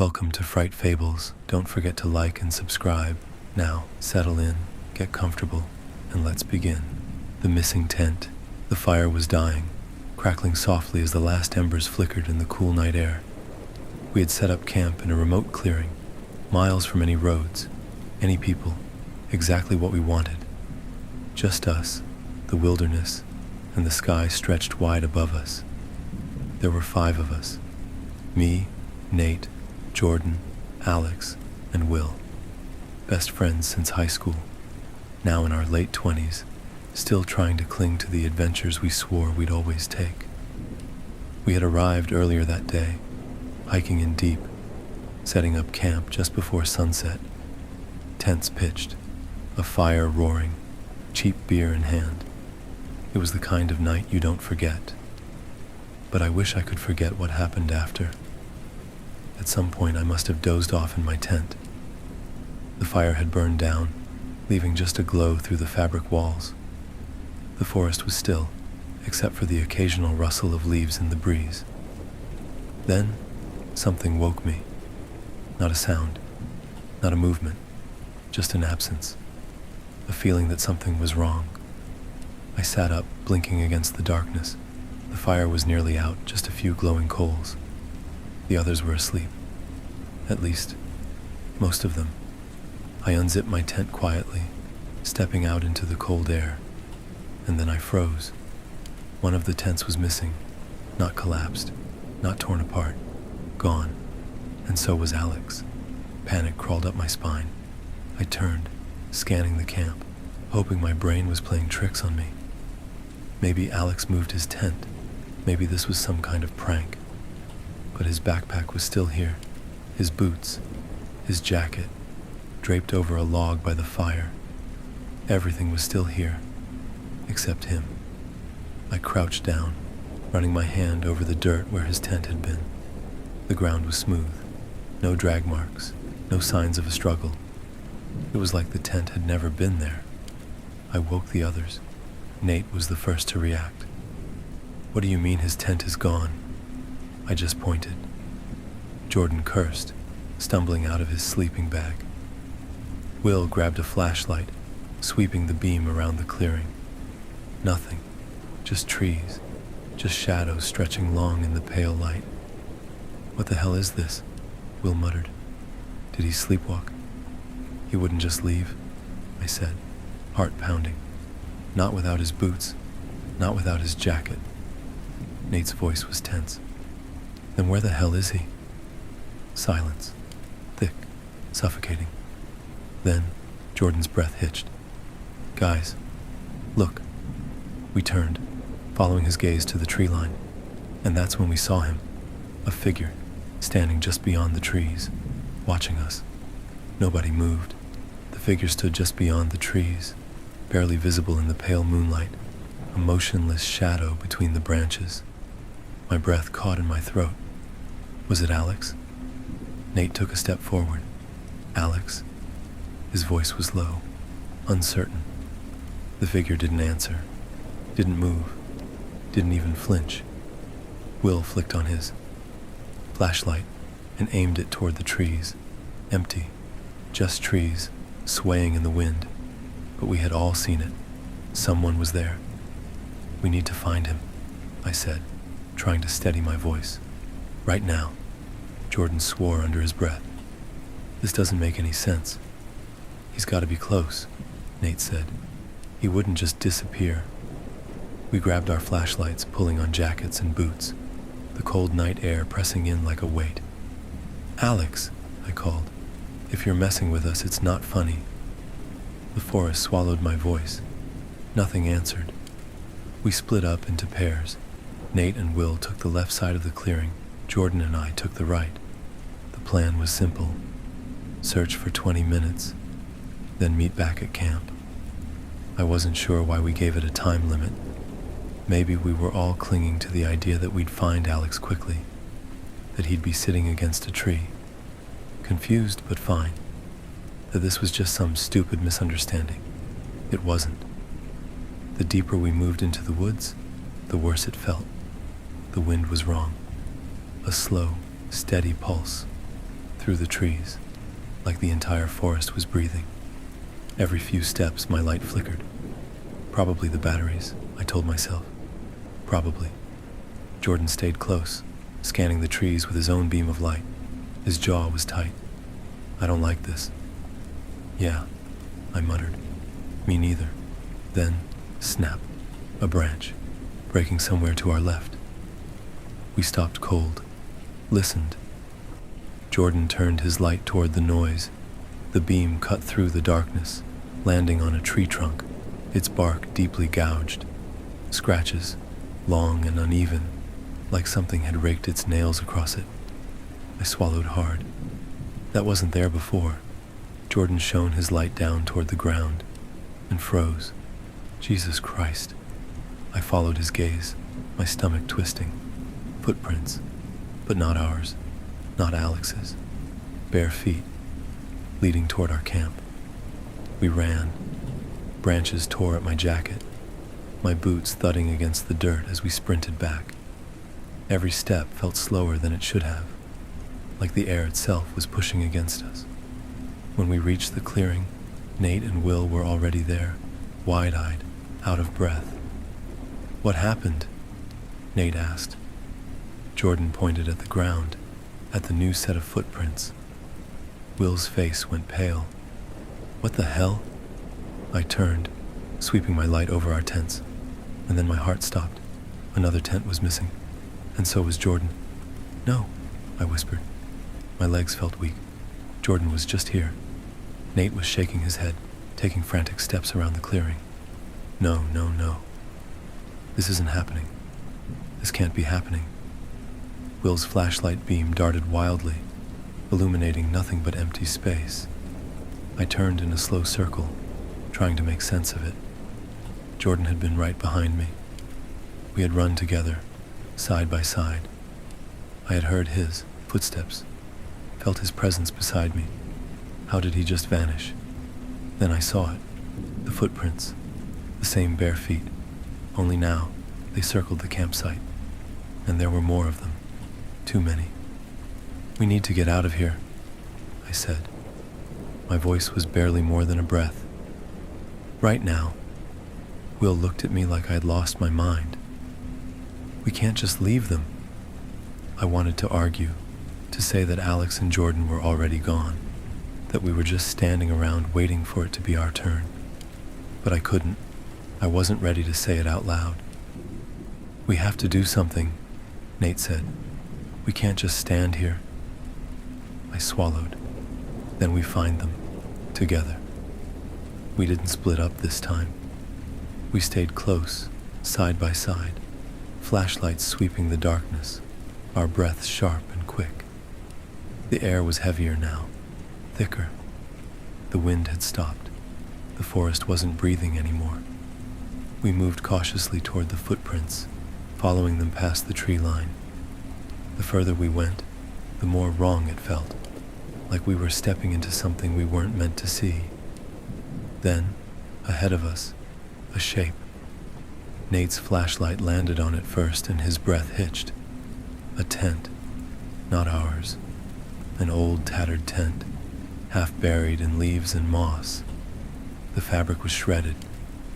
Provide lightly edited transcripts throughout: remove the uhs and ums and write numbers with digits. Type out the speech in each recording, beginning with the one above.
Welcome to Fright Fables. Don't forget to like and subscribe. Now, settle in, get comfortable, and let's begin. The missing tent. The fire was dying, crackling softly as the last embers flickered in the cool night air. We had set up camp in a remote clearing, miles from any roads, any people, exactly what we wanted. Just us, the wilderness, and the sky stretched wide above us. There were 5 of us. Me, Nate, Jordan, Alex, and Will. Best friends since high school, now in our late 20s, still trying to cling to the adventures we swore we'd always take. We had arrived earlier that day, hiking in deep, setting up camp just before sunset, tents pitched, a fire roaring, cheap beer in hand. It was the kind of night you don't forget. But I wish I could forget what happened after. At some point I must have dozed off in my tent. The fire had burned down, leaving just a glow through the fabric walls. The forest was still, except for the occasional rustle of leaves in the breeze. Then, something woke me. Not a sound, not a movement, just an absence, a feeling that something was wrong. I sat up, blinking against the darkness. The fire was nearly out, just a few glowing coals. The others were asleep. At least, most of them. I unzipped my tent quietly, stepping out into the cold air, and then I froze. One of the tents was missing, not collapsed, not torn apart, gone, and so was Alex. Panic crawled up my spine. I turned, scanning the camp, hoping my brain was playing tricks on me. Maybe Alex moved his tent. Maybe this was some kind of prank. But his backpack was still here, his boots, his jacket, draped over a log by the fire. Everything was still here, except him. I crouched down, running my hand over the dirt where his tent had been. The ground was smooth, no drag marks, no signs of a struggle. It was like the tent had never been there. I woke the others. Nate was the first to react. "What do you mean his tent is gone?" I just pointed. Jordan cursed, stumbling out of his sleeping bag. Will grabbed a flashlight, sweeping the beam around the clearing. Nothing, just trees, just shadows stretching long in the pale light. "What the hell is this?" Will muttered. "Did he sleepwalk? He wouldn't just leave?" I said, heart pounding. "Not without his boots, not without his jacket." Nate's voice was tense. "Then where the hell is he?" Silence, thick, suffocating. Then Jordan's breath hitched. "Guys, look." We turned, following his gaze to the tree line, and that's when we saw him, a figure, standing just beyond the trees, watching us. Nobody moved. The figure stood just beyond the trees, barely visible in the pale moonlight, a motionless shadow between the branches. My breath caught in my throat. Was it Alex? Nate took a step forward. "Alex?" His voice was low, uncertain. The figure didn't answer, didn't move, didn't even flinch. Will flicked on his flashlight and aimed it toward the trees. Empty, just trees, swaying in the wind. But we had all seen it. Someone was there. "We need to find him," I said, trying to steady my voice. "Right now." Jordan swore under his breath. "This doesn't make any sense." "He's got to be close," Nate said. "He wouldn't just disappear." We grabbed our flashlights, pulling on jackets and boots, the cold night air pressing in like a weight. "Alex," I called. "If you're messing with us, it's not funny." The forest swallowed my voice. Nothing answered. We split up into pairs. Nate and Will took the left side of the clearing. Jordan and I took the right. The plan was simple. Search for 20 minutes, then meet back at camp. I wasn't sure why we gave it a time limit. Maybe we were all clinging to the idea that we'd find Alex quickly, that he'd be sitting against a tree, confused but fine, that this was just some stupid misunderstanding. It wasn't. The deeper we moved into the woods, the worse it felt. The wind was wrong. A slow, steady pulse. through the trees, like the entire forest was breathing. Every few steps, my light flickered. Probably the batteries, I told myself. Probably. Jordan stayed close, scanning the trees with his own beam of light. His jaw was tight. I don't like this. Yeah, I muttered. Me neither. Then, snap, a branch, breaking somewhere to our left. We stopped cold, listened. Jordan turned his light toward the noise. The beam cut through the darkness, landing on a tree trunk, its bark deeply gouged. Scratches, long and uneven, like something had raked its nails across it. I swallowed hard. That wasn't there before. Jordan shone his light down toward the ground and froze. Jesus Christ. I followed his gaze, my stomach twisting. Footprints, but not ours, not Alex's. Bare feet, leading toward our camp. We ran. Branches tore at my jacket, my boots thudding against the dirt as we sprinted back. Every step felt slower than it should have, like the air itself was pushing against us. When we reached the clearing, Nate and Will were already there, wide-eyed, out of breath. "What happened?" Nate asked. Jordan pointed at the ground, at the new set of footprints. Will's face went pale. "What the hell?" I turned, sweeping my light over our tents, and then my heart stopped. Another tent was missing, and so was Jordan. "No," I whispered. My legs felt weak. Jordan was just here. Nate was shaking his head, taking frantic steps around the clearing. No. This isn't happening. This can't be happening. Will's flashlight beam darted wildly, illuminating nothing but empty space. I turned in a slow circle, trying to make sense of it. Jordan had been right behind me. We had run together, side by side. I had heard his footsteps, felt his presence beside me. How did he just vanish? Then I saw it, the footprints, the same bare feet, only now they circled the campsite, and there were more of them, too many. "We need to get out of here," I said. My voice was barely more than a breath. "Right now." Will looked at me like I'd lost my mind. "We can't just leave them." I wanted to argue, to say that Alex and Jordan were already gone, that we were just standing around waiting for it to be our turn. But I couldn't. I wasn't ready to say it out loud. "We have to do something," Nate said. "We can't just stand here." I swallowed. Then we find them, together. We didn't split up this time. We stayed close, side by side, flashlights sweeping the darkness, our breaths sharp and quick. The air was heavier now, thicker. The wind had stopped. The forest wasn't breathing anymore. We moved cautiously toward the footprints, following them past the tree line. The further we went, the more wrong it felt, like we were stepping into something we weren't meant to see. Then, ahead of us, a shape. Nate's flashlight landed on it first and his breath hitched. A tent, not ours. An old tattered tent, half buried in leaves and moss. The fabric was shredded,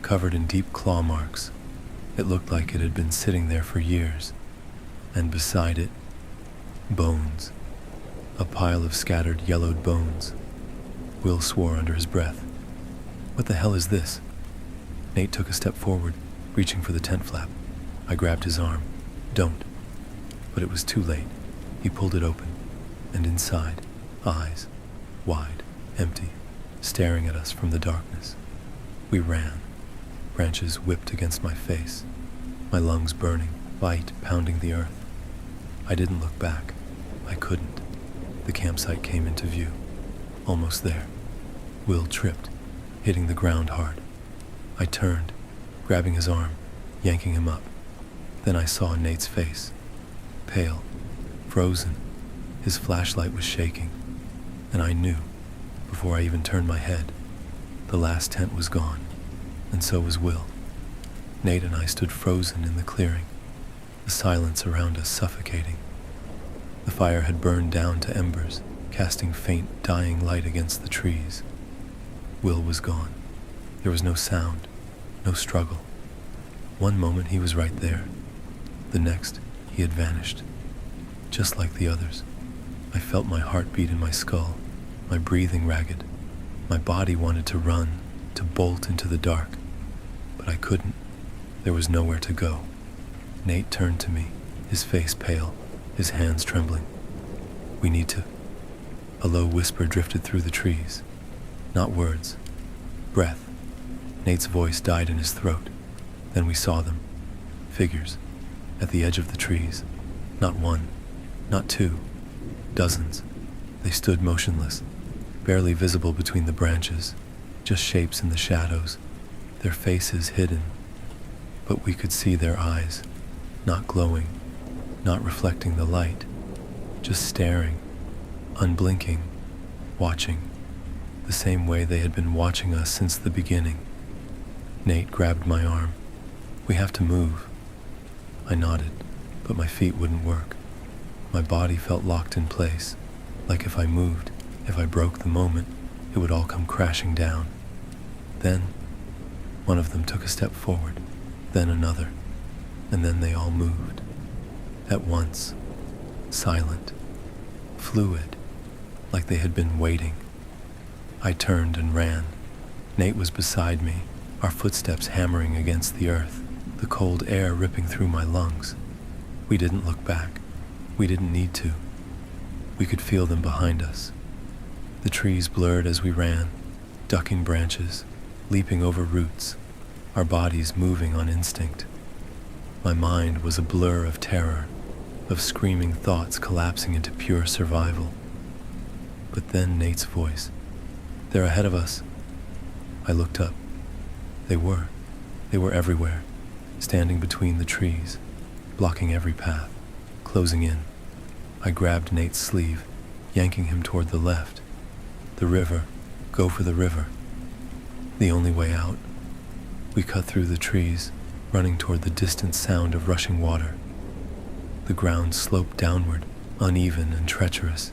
covered in deep claw marks. It looked like it had been sitting there for years. And beside it, bones. A pile of scattered yellowed bones. Will swore under his breath. "What the hell is this?" Nate took a step forward, reaching for the tent flap. I grabbed his arm. "Don't." But it was too late. He pulled it open, and inside, eyes, wide, empty, staring at us from the darkness. We ran. Branches whipped against my face, my lungs burning, light pounding the earth. I didn't look back. I couldn't. The campsite came into view. Almost there. Will tripped, hitting the ground hard. I turned, grabbing his arm, yanking him up. Then I saw Nate's face. Pale, frozen. His flashlight was shaking. And I knew, before I even turned my head, the last tent was gone, and so was Will. Nate and I stood frozen in the clearing, the silence around us suffocating. The fire had burned down to embers, casting faint, dying light against the trees. Will was gone. There was no sound, no struggle. One moment he was right there. The next, he had vanished. Just like the others. I felt my heart beat in my skull, my breathing ragged. My body wanted to run, to bolt into the dark. But I couldn't. There was nowhere to go. Nate turned to me, his face pale, his hands trembling. "We need to..." A low whisper drifted through the trees. Not words. Breath. Nate's voice died in his throat. Then we saw them. Figures. At the edge of the trees. Not one. Not two. Dozens. They stood motionless, barely visible between the branches, just shapes in the shadows, their faces hidden. But we could see their eyes, not glowing, not reflecting the light, just staring, unblinking, watching, the same way they had been watching us since the beginning. Nate grabbed my arm. "We have to move." I nodded, but my feet wouldn't work. My body felt locked in place, like if I moved, if I broke the moment, it would all come crashing down. Then, one of them took a step forward, then another, and then they all moved. At once, silent, fluid, like they had been waiting. I turned and ran. Nate was beside me, our footsteps hammering against the earth, the cold air ripping through my lungs. We didn't look back. We didn't need to. We could feel them behind us. The trees blurred as we ran, ducking branches, leaping over roots, our bodies moving on instinct. My mind was a blur of terror, of screaming thoughts collapsing into pure survival. But then Nate's voice. "They're ahead of us." I looked up. They were. They were everywhere, standing between the trees, blocking every path, closing in. I grabbed Nate's sleeve, yanking him toward the left. The river. Go for the river. The only way out. We cut through the trees, running toward the distant sound of rushing water. The ground sloped downward, uneven and treacherous.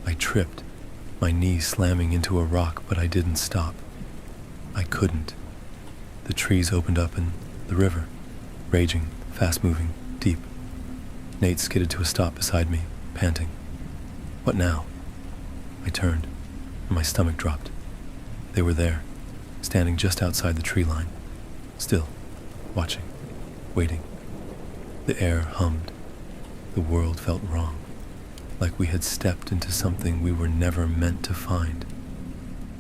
I tripped, my knee slamming into a rock, but I didn't stop. I couldn't. The trees opened up and the river, raging, fast-moving, deep. Nate skidded to a stop beside me, panting. "What now?" I turned, and my stomach dropped. They were there, standing just outside the tree line, still, watching, waiting. The air hummed. The world felt wrong, like we had stepped into something we were never meant to find.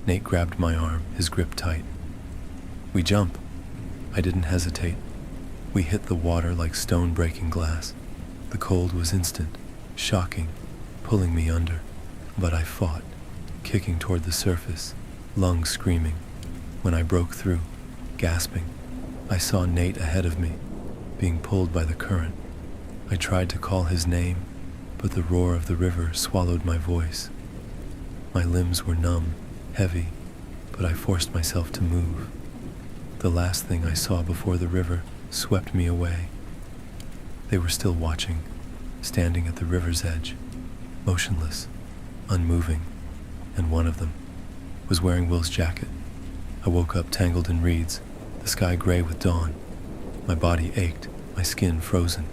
Nate grabbed my arm, his grip tight. "We jump." I didn't hesitate. We hit the water like stone breaking glass. The cold was instant, shocking, pulling me under. But I fought, kicking toward the surface, lungs screaming. When I broke through, gasping, I saw Nate ahead of me, being pulled by the current. I tried to call his name, but the roar of the river swallowed my voice. My limbs were numb, heavy, but I forced myself to move. The last thing I saw before the river swept me away. They were still watching, standing at the river's edge, motionless, unmoving, and one of them was wearing Will's jacket. I woke up tangled in reeds, the sky gray with dawn. My body ached, my skin frozen.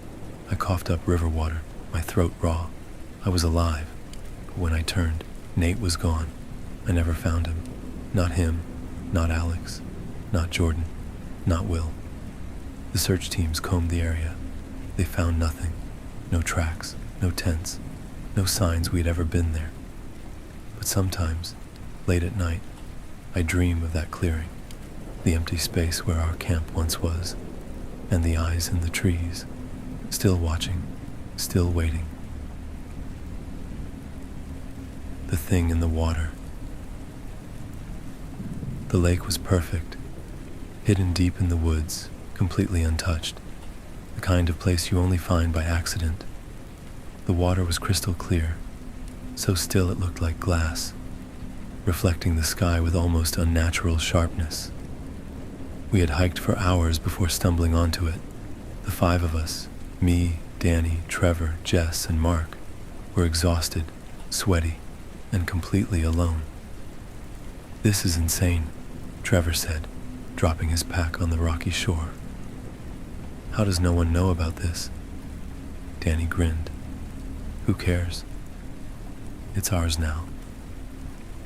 I coughed up river water, my throat raw. I was alive, but when I turned, Nate was gone. I never found him. Not him, not Alex, not Jordan, not Will. The search teams combed the area. They found nothing. No tracks, no tents, no signs we'd ever been there. But sometimes, late at night, I dream of that clearing, the empty space where our camp once was, and the eyes in the trees, still watching, still waiting. The thing in the water. The lake was perfect, hidden deep in the woods, completely untouched, the kind of place you only find by accident. The water was crystal clear, so still it looked like glass, reflecting the sky with almost unnatural sharpness. We had hiked for hours before stumbling onto it. The 5 of us, me, Danny, Trevor, Jess, and Mark, were exhausted, sweaty, and completely alone. "This is insane," Trevor said, dropping his pack on the rocky shore. "How does no one know about this?" Danny grinned. "Who cares? It's ours now.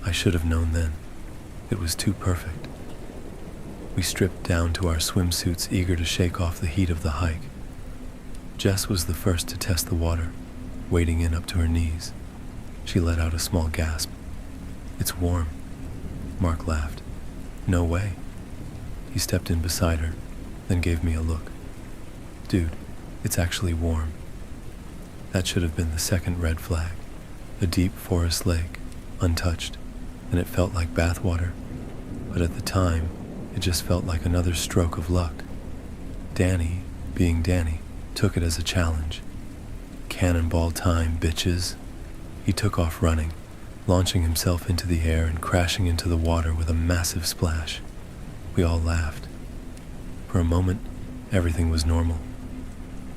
I should have known then. It was too perfect." We stripped down to our swimsuits, eager to shake off the heat of the hike. Jess was the first to test the water, wading in up to her knees. She let out a small gasp. "It's warm." Mark laughed. "No way." He stepped in beside her, then gave me a look. "Dude, it's actually warm." That should have been the second red flag. A deep forest lake, untouched, and it felt like bathwater, but at the time, it just felt like another stroke of luck. Danny, being Danny, took it as a challenge. "Cannonball time, bitches." He took off running, launching himself into the air and crashing into the water with a massive splash. We all laughed. For a moment, everything was normal.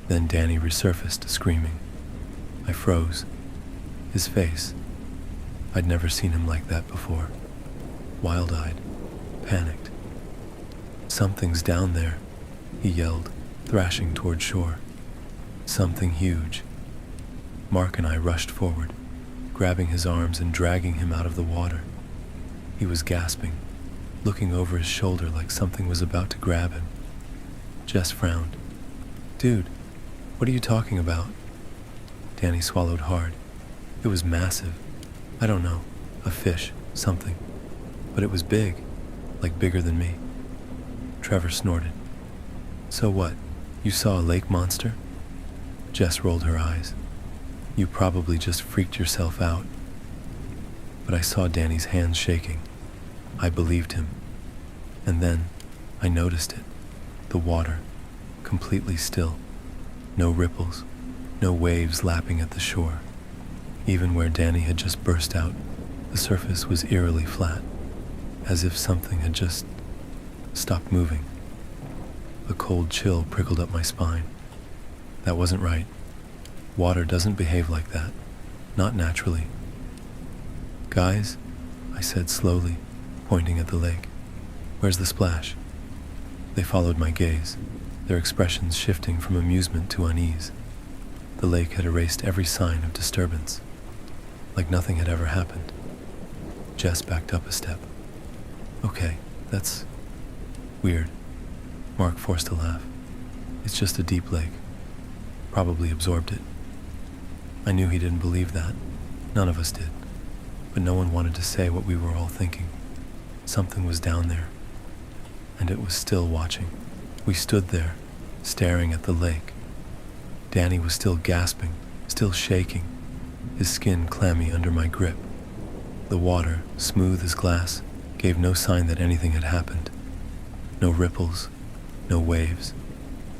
Then Danny resurfaced, screaming. I froze. His face. I'd never seen him like that before. Wild-eyed, panicked. "Something's down there," he yelled, thrashing toward shore. "Something huge." Mark and I rushed forward, grabbing his arms and dragging him out of the water. He was gasping, looking over his shoulder like something was about to grab him. Jess frowned. "Dude, what are you talking about?" Danny swallowed hard. "It was massive. I don't know, a fish, something. But it was big, like bigger than me." Trevor snorted. "So what? You saw a lake monster?" Jess rolled her eyes. "You probably just freaked yourself out." But I saw Danny's hands shaking. I believed him. And then I noticed it. The water, completely still. No ripples, no waves lapping at the shore. Even where Danny had just burst out, the surface was eerily flat, as if something had just stopped moving. A cold chill prickled up my spine. That wasn't right. Water doesn't behave like that. Not naturally. "Guys," I said slowly, pointing at the lake. "Where's the splash?" They followed my gaze, their expressions shifting from amusement to unease. The lake had erased every sign of disturbance, like nothing had ever happened. Jess backed up a step. "Okay, that's weird." Mark forced a laugh. "It's just a deep lake. Probably absorbed it." I knew he didn't believe that. None of us did. But no one wanted to say what we were all thinking. Something was down there, and it was still watching. We stood there, staring at the lake. Danny was still gasping, still shaking, his skin clammy under my grip. The water, smooth as glass, gave no sign that anything had happened. No ripples, no waves,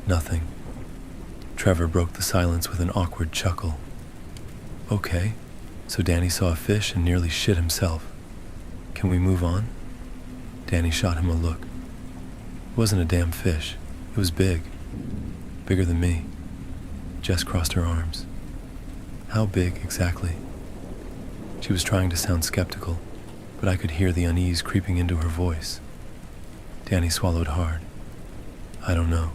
nothing. Trevor broke the silence with an awkward chuckle. "Okay, so Danny saw a fish and nearly shit himself. Can we move on?" Danny shot him a look. "It wasn't a damn fish. It was big. Bigger than me." Jess crossed her arms. "How big exactly?" She was trying to sound skeptical, but I could hear the unease creeping into her voice. Danny swallowed hard. "I don't know,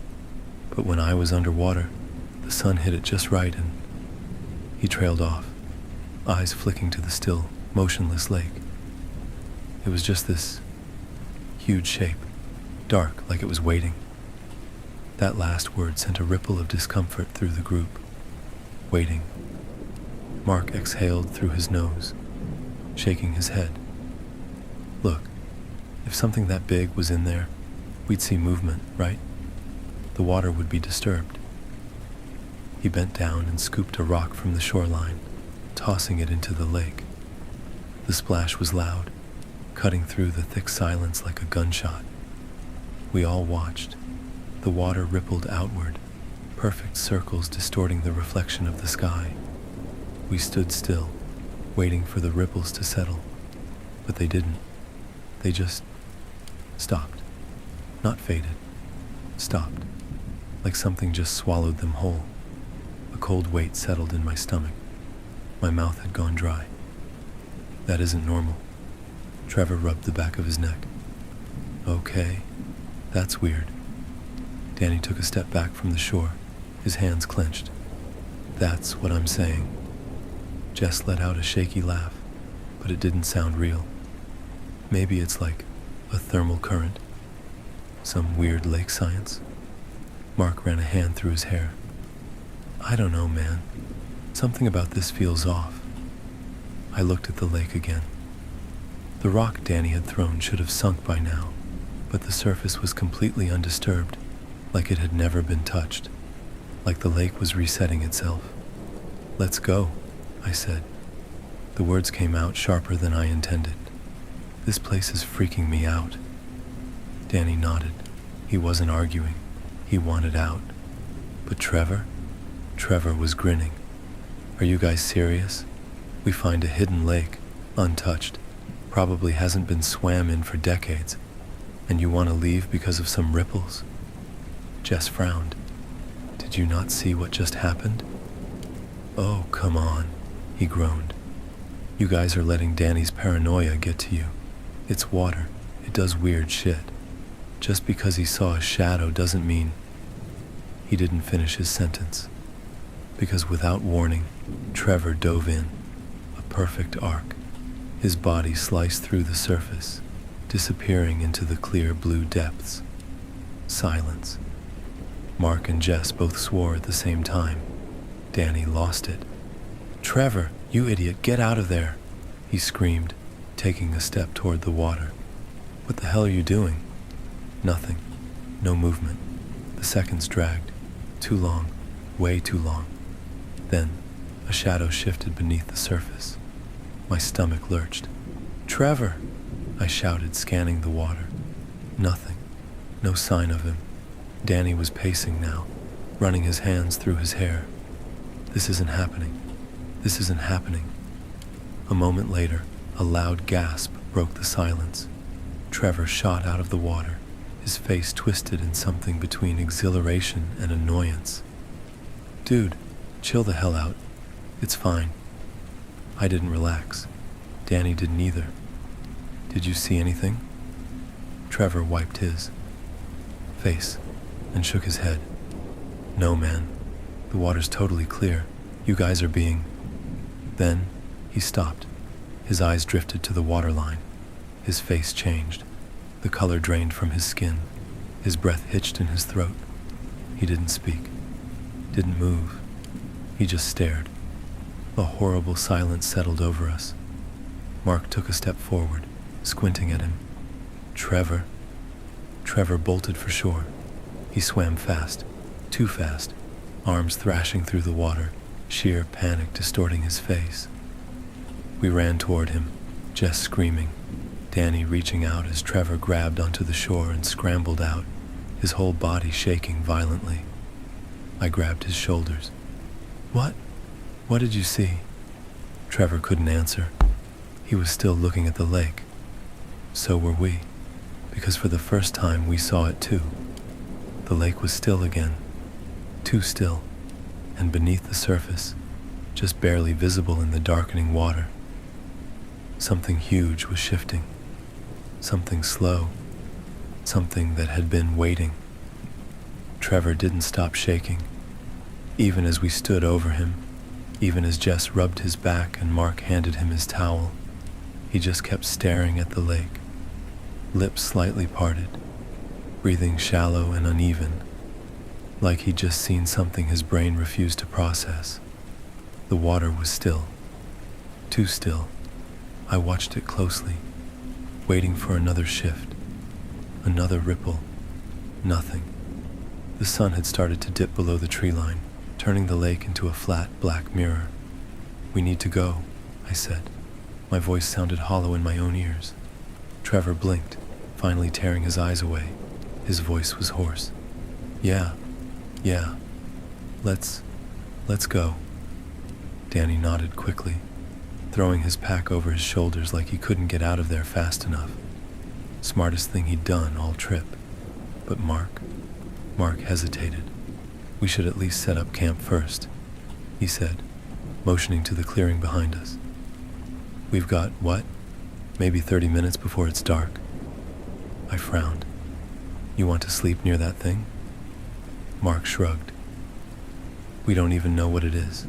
but when I was underwater, the sun hit it just right and..." He trailed off, eyes flicking to the still, motionless lake. It was just this huge shape, dark like it was waiting. That last word sent a ripple of discomfort through the group. Waiting. Mark exhaled through his nose, shaking his head. "Look, if something that big was in there, we'd see movement, right? The water would be disturbed." He bent down and scooped a rock from the shoreline, tossing it into the lake. The splash was loud, cutting through the thick silence like a gunshot. We all watched. The water rippled outward, perfect circles distorting the reflection of the sky. We stood still, waiting for the ripples to settle, but they didn't. They just stopped. Not faded. Stopped, like something just swallowed them whole. A cold weight settled in my stomach. My mouth had gone dry. That isn't normal. Trevor rubbed the back of his neck. Okay, that's weird. Danny took a step back from the shore, his hands clenched. That's what I'm saying. Jess let out a shaky laugh, but it didn't sound real. Maybe it's like a thermal current. Some weird lake science. Mark ran a hand through his hair. I don't know, man. Something about this feels off. I looked at the lake again. The rock Danny had thrown should have sunk by now, but the surface was completely undisturbed, like it had never been touched, like the lake was resetting itself. Let's go, I said. The words came out sharper than I intended. This place is freaking me out. Danny nodded. He wasn't arguing. He wanted out. But Trevor? Trevor was grinning. Are you guys serious? We find a hidden lake, untouched, probably hasn't been swam in for decades, and you want to leave because of some ripples? Jess frowned. Did you not see what just happened? Oh, come on, he groaned. You guys are letting Danny's paranoia get to you. It's water. It does weird shit. Just because he saw a shadow doesn't mean... He didn't finish his sentence, because without warning, Trevor dove in, a perfect arc. His body sliced through the surface, disappearing into the clear blue depths. Silence. Mark and Jess both swore at the same time. Danny lost it. Trevor, you idiot, get out of there, he screamed, taking a step toward the water. What the hell are you doing? Nothing. No movement. The seconds dragged. Too long. Way too long. Then, a shadow shifted beneath the surface. My stomach lurched. Trevor! I shouted, scanning the water. Nothing. No sign of him. Danny was pacing now, running his hands through his hair. This isn't happening. This isn't happening. A moment later, a loud gasp broke the silence. Trevor shot out of the water, his face twisted in something between exhilaration and annoyance. Dude, chill the hell out. It's fine. I didn't relax. Danny didn't either. Did you see anything? Trevor wiped his face and shook his head. No, man. The water's totally clear. You guys are being... Then, he stopped. His eyes drifted to the waterline. His face changed. The color drained from his skin. His breath hitched in his throat. He didn't speak. Didn't move. He just stared. A horrible silence settled over us. Mark took a step forward, squinting at him. Trevor. Trevor bolted for shore. He swam fast. Too fast. Arms thrashing through the water, sheer panic distorting his face. We ran toward him, Jess screaming, Danny reaching out as Trevor grabbed onto the shore and scrambled out, his whole body shaking violently. I grabbed his shoulders. What? What did you see? Trevor couldn't answer. He was still looking at the lake. So were we, because for the first time we saw it too. The lake was still again, too still, and beneath the surface, just barely visible in the darkening water. Something huge was shifting, something slow, something that had been waiting. Trevor didn't stop shaking, even as we stood over him, even as Jess rubbed his back and Mark handed him his towel. He just kept staring at the lake, lips slightly parted, breathing shallow and uneven, like he'd just seen something his brain refused to process. The water was still, too still. I watched it closely, waiting for another shift, another ripple. Nothing. The sun had started to dip below the tree line, turning the lake into a flat black mirror. We need to go, I said. My voice sounded hollow in my own ears. Trevor blinked, finally tearing his eyes away. His voice was hoarse. Yeah. Let's go. Danny nodded quickly, throwing his pack over his shoulders like he couldn't get out of there fast enough. Smartest thing he'd done all trip. But Mark hesitated. We should at least set up camp first, he said, motioning to the clearing behind us. We've got, what? Maybe 30 minutes before it's dark. I frowned. You want to sleep near that thing? Mark shrugged. We don't even know what it is.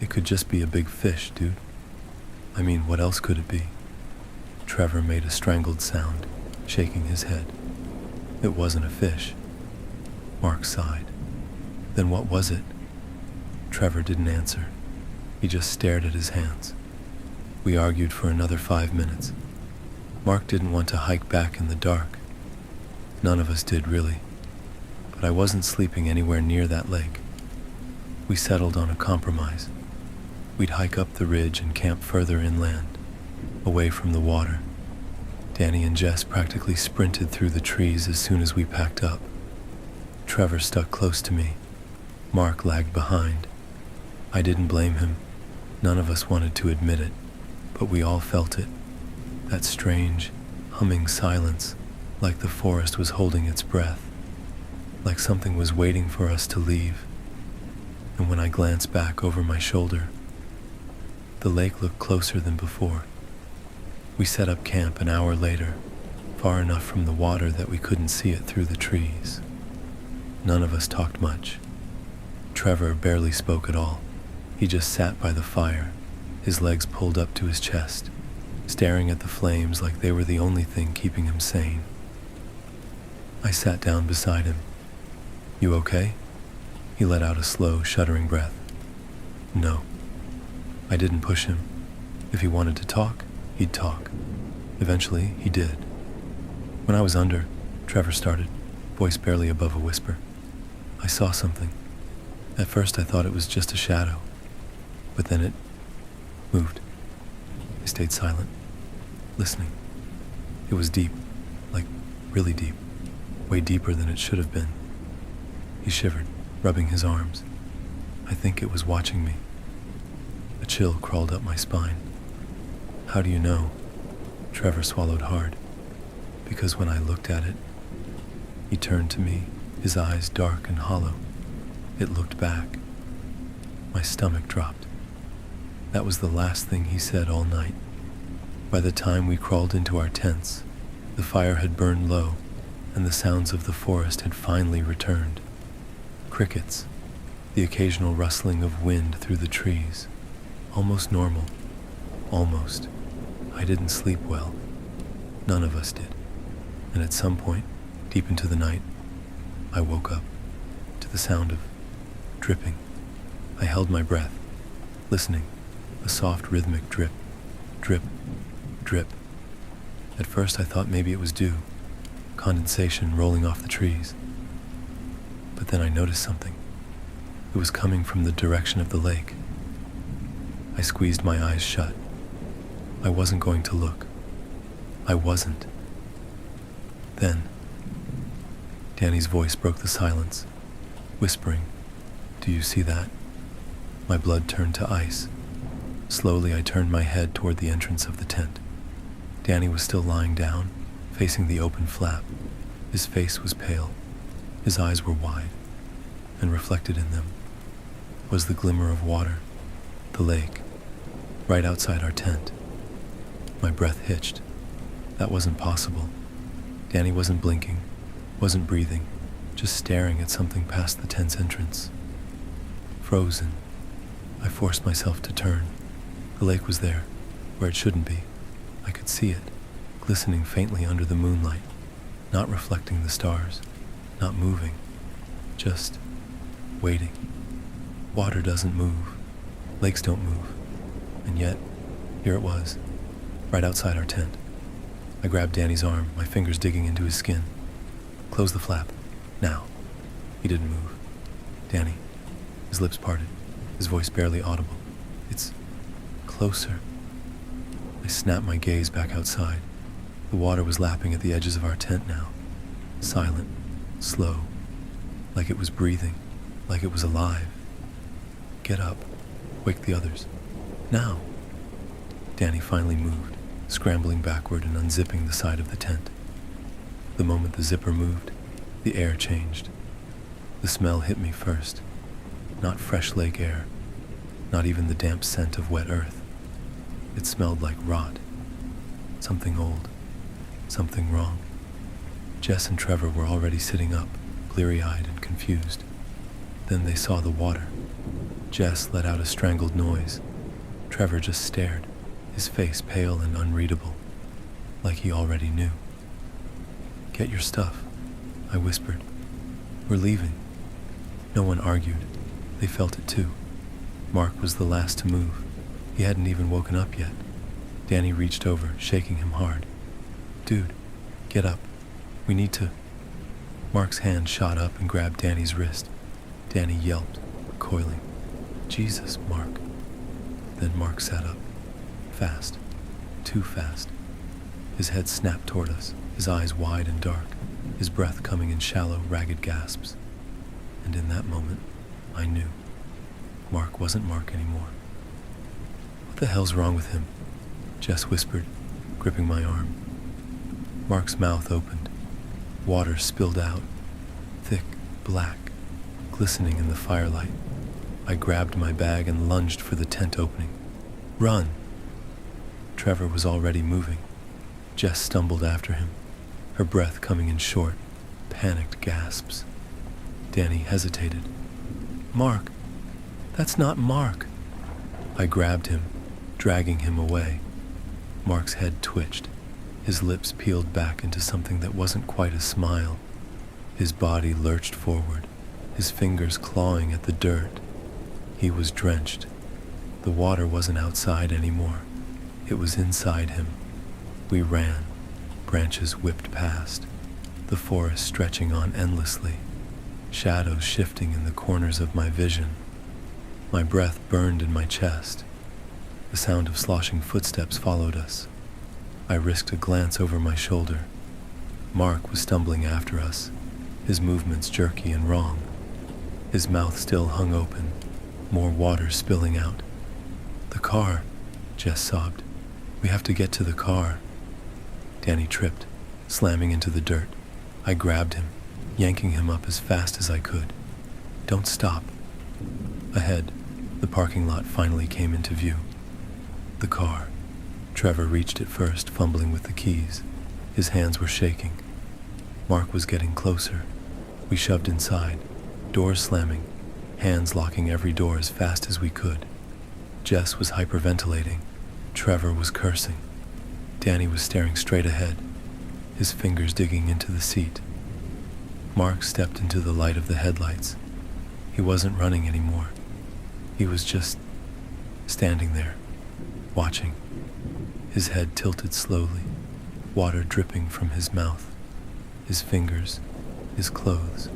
It could just be a big fish, dude. I mean, what else could it be? Trevor made a strangled sound, shaking his head. It wasn't a fish. Mark sighed. Then what was it? Trevor didn't answer. He just stared at his hands. We argued for another 5 minutes. Mark didn't want to hike back in the dark. None of us did, really. But I wasn't sleeping anywhere near that lake. We settled on a compromise. We'd hike up the ridge and camp further inland, away from the water. Danny and Jess practically sprinted through the trees as soon as we packed up. Trevor stuck close to me. Mark lagged behind. I didn't blame him. None of us wanted to admit it, but we all felt it. That strange, humming silence, like the forest was holding its breath, like something was waiting for us to leave. And when I glanced back over my shoulder, the lake looked closer than before. We set up camp an hour later, far enough from the water that we couldn't see it through the trees. None of us talked much. Trevor barely spoke at all. He just sat by the fire, his legs pulled up to his chest, staring at the flames like they were the only thing keeping him sane. I sat down beside him. You okay? He let out a slow, shuddering breath. No. I didn't push him. If he wanted to talk, he'd talk. Eventually, he did. When I was under, Trevor started, voice barely above a whisper. I saw something. At first I thought it was just a shadow, but then it moved. I stayed silent, listening. It was deep, like really deep, way deeper than it should have been. He shivered, rubbing his arms. I think it was watching me. A chill crawled up my spine. How do you know? Trevor swallowed hard. Because when I looked at it, he turned to me, his eyes dark and hollow. It looked back. My stomach dropped. That was the last thing he said all night. By the time we crawled into our tents, the fire had burned low, and the sounds of the forest had finally returned. Crickets, the occasional rustling of wind through the trees. Almost normal. Almost. I didn't sleep well. None of us did. And at some point, deep into the night, I woke up to the sound of dripping. I held my breath, listening. A soft rhythmic drip, drip, drip. At first I thought maybe it was dew, condensation rolling off the trees. But then I noticed something. It was coming from the direction of the lake. I squeezed my eyes shut. I wasn't going to look. I wasn't. Then, Danny's voice broke the silence, whispering, "Do you see that?" My blood turned to ice. Slowly I turned my head toward the entrance of the tent. Danny was still lying down, facing the open flap. His face was pale. His eyes were wide, and reflected in them was the glimmer of water, the lake, right outside our tent. My breath hitched. That wasn't possible. Danny wasn't blinking, wasn't breathing, just staring at something past the tent's entrance. Frozen, I forced myself to turn. The lake was there, where it shouldn't be. I could see it, glistening faintly under the moonlight, not reflecting the stars, not moving, just waiting. Water doesn't move. Lakes don't move. And yet, here it was, right outside our tent. I grabbed Danny's arm, my fingers digging into his skin. Close the flap, now. He didn't move. Danny, his lips parted, his voice barely audible. It's closer. I snapped my gaze back outside. The water was lapping at the edges of our tent now. Silent, slow, like it was breathing, like it was alive. Get up, wake the others. Now. Danny finally moved, scrambling backward and unzipping the side of the tent. The moment the zipper moved, the air changed. The smell hit me first. Not fresh lake air, not even the damp scent of wet earth. It smelled like rot. Something old. Something wrong. Jess and Trevor were already sitting up, bleary-eyed and confused. Then they saw the water. Jess let out a strangled noise. Trevor just stared, his face pale and unreadable, like he already knew. "Get your stuff," I whispered. "We're leaving." No one argued. They felt it too. Mark was the last to move. He hadn't even woken up yet. Danny reached over, shaking him hard. "Dude, get up. We need to..." Mark's hand shot up and grabbed Danny's wrist. Danny yelped, recoiling. "Jesus, Mark." Then Mark sat up. Fast. Too fast. His head snapped toward us, his eyes wide and dark, his breath coming in shallow, ragged gasps. And in that moment, I knew. Mark wasn't Mark anymore. "What the hell's wrong with him?" Jess whispered, gripping my arm. Mark's mouth opened. Water spilled out, thick, black, glistening in the firelight. I grabbed my bag and lunged for the tent opening. "Run!" Trevor was already moving. Jess stumbled after him, her breath coming in short, panicked gasps. Danny hesitated. "Mark! That's not Mark!" I grabbed him, dragging him away. Mark's head twitched. His lips peeled back into something that wasn't quite a smile. His body lurched forward, his fingers clawing at the dirt. He was drenched. The water wasn't outside anymore. It was inside him. We ran. Branches whipped past. The forest stretching on endlessly. Shadows shifting in the corners of my vision. My breath burned in my chest. The sound of sloshing footsteps followed us. I risked a glance over my shoulder. Mark was stumbling after us, his movements jerky and wrong. His mouth still hung open, more water spilling out. "The car," Jess sobbed. "We have to get to the car." Danny tripped, slamming into the dirt. I grabbed him, yanking him up as fast as I could. "Don't stop." Ahead, the parking lot finally came into view. The car. Trevor reached it first, fumbling with the keys. His hands were shaking. Mark was getting closer. We shoved inside, doors slamming, hands locking every door as fast as we could. Jess was hyperventilating. Trevor was cursing. Danny was staring straight ahead, his fingers digging into the seat. Mark stepped into the light of the headlights. He wasn't running anymore. He was just standing there, watching. His head tilted slowly, water dripping from his mouth, his fingers, his clothes.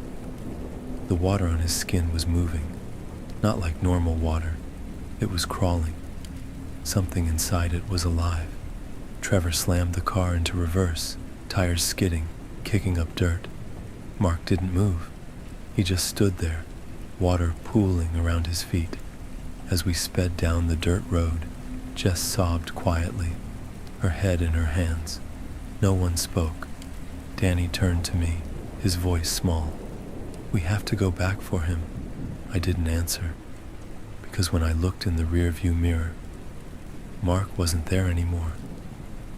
The water on his skin was moving, not like normal water. It was crawling. Something inside it was alive. Trevor slammed the car into reverse, tires skidding, kicking up dirt. Mark didn't move. He just stood there, water pooling around his feet. As we sped down the dirt road, Jess sobbed quietly, her head in her hands. No one spoke. Danny turned to me, his voice small. "We have to go back for him." I didn't answer, because when I looked in the rearview mirror, Mark wasn't there anymore.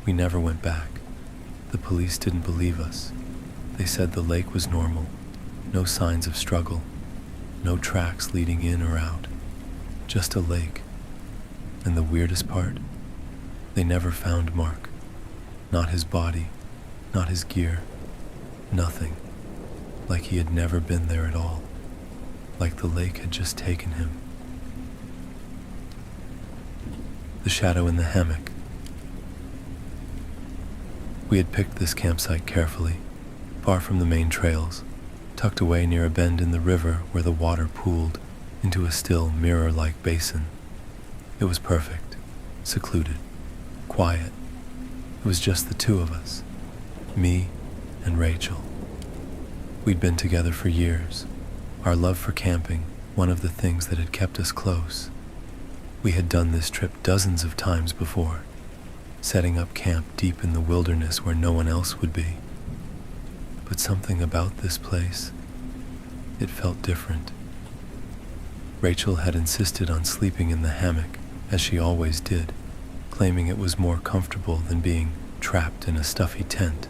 We never went back. The police didn't believe us. They said the lake was normal, no signs of struggle, no tracks leading in or out, just a lake. And the weirdest part, they never found Mark. Not his body, not his gear, nothing. Like he had never been there at all. Like the lake had just taken him. The shadow in the hammock. We had picked this campsite carefully, far from the main trails, tucked away near a bend in the river where the water pooled into a still mirror-like basin. It was perfect, secluded, quiet. It was just the two of us, me and Rachel. We'd been together for years, our love for camping, one of the things that had kept us close. We had done this trip dozens of times before, setting up camp deep in the wilderness where no one else would be. But something about this place, it felt different. Rachel had insisted on sleeping in the hammock, as she always did, claiming it was more comfortable than being trapped in a stuffy tent.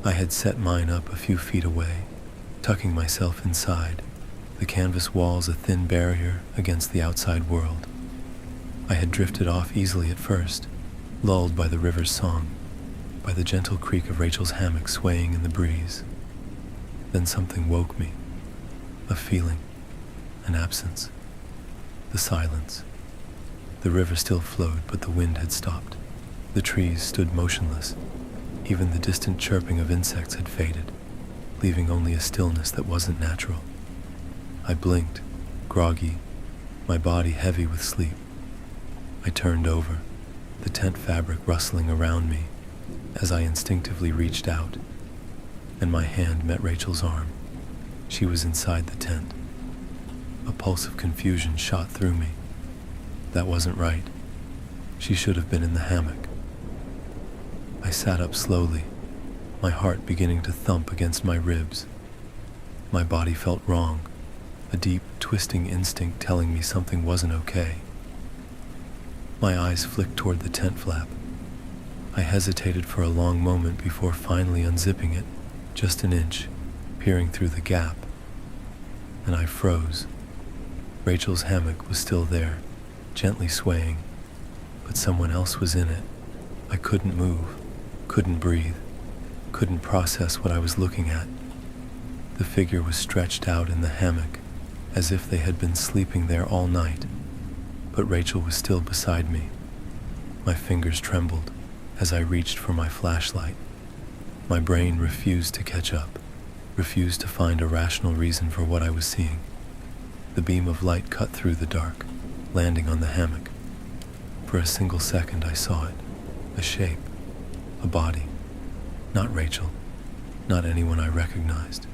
I had set mine up a few feet away, tucking myself inside, the canvas walls a thin barrier against the outside world. I had drifted off easily at first, lulled by the river's song, by the gentle creak of Rachel's hammock swaying in the breeze. Then something woke me, a feeling, an absence, the silence. The river still flowed, but the wind had stopped. The trees stood motionless. Even the distant chirping of insects had faded, leaving only a stillness that wasn't natural. I blinked, groggy, my body heavy with sleep. I turned over, the tent fabric rustling around me as I instinctively reached out, and my hand met Rachel's arm. She was inside the tent. A pulse of confusion shot through me. That wasn't right. She should have been in the hammock. I sat up slowly, my heart beginning to thump against my ribs. My body felt wrong, a deep, twisting instinct telling me something wasn't okay. My eyes flicked toward the tent flap. I hesitated for a long moment before finally unzipping it, just an inch, peering through the gap. And I froze. Rachel's hammock was still there, gently swaying, but someone else was in it. I couldn't move, couldn't breathe, couldn't process what I was looking at. The figure was stretched out in the hammock, as if they had been sleeping there all night, but Rachel was still beside me. My fingers trembled as I reached for my flashlight. My brain refused to catch up, refused to find a rational reason for what I was seeing. The beam of light cut through the dark, landing on the hammock. For a single second I saw it, a shape, a body. Not Rachel, not anyone I recognized.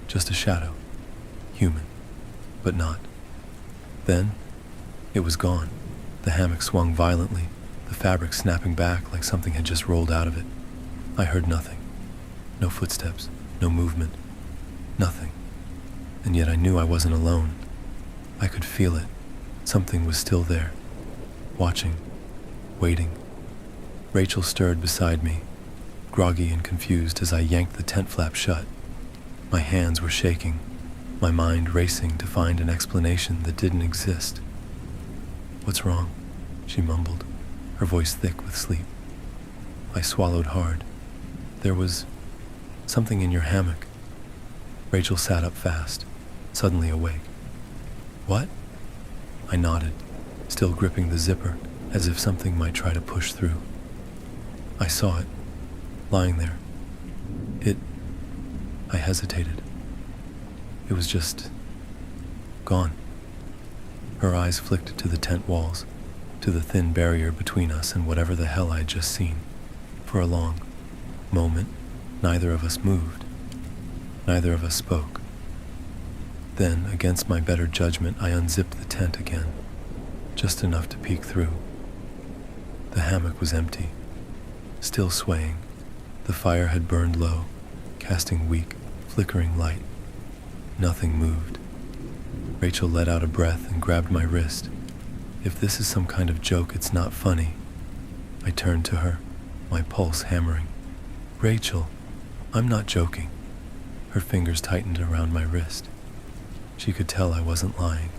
Just a shadow, human, but not. Then, it was gone. The hammock swung violently, the fabric snapping back like something had just rolled out of it. I heard nothing. No footsteps, no movement, nothing. And yet I knew I wasn't alone. I could feel it. Something was still there, watching, waiting. Rachel stirred beside me, groggy and confused as I yanked the tent flap shut. My hands were shaking, my mind racing to find an explanation that didn't exist. "What's wrong?" she mumbled, her voice thick with sleep. I swallowed hard. "There was something in your hammock." Rachel sat up fast, suddenly awake. "What?" I nodded, still gripping the zipper, as if something might try to push through. "I saw it, lying there. I hesitated. It was just gone." Her eyes flicked to the tent walls, to the thin barrier between us and whatever the hell I'd just seen. For a long moment, neither of us moved. Neither of us spoke. Then, against my better judgment, I unzipped the tent again, just enough to peek through. The hammock was empty, still swaying. The fire had burned low, casting weak, flickering light. Nothing moved. Rachel let out a breath and grabbed my wrist. If this is some kind of joke, it's not funny. I turned to her, my pulse hammering. "Rachel, I'm not joking." Her fingers tightened around my wrist. She could tell I wasn't lying.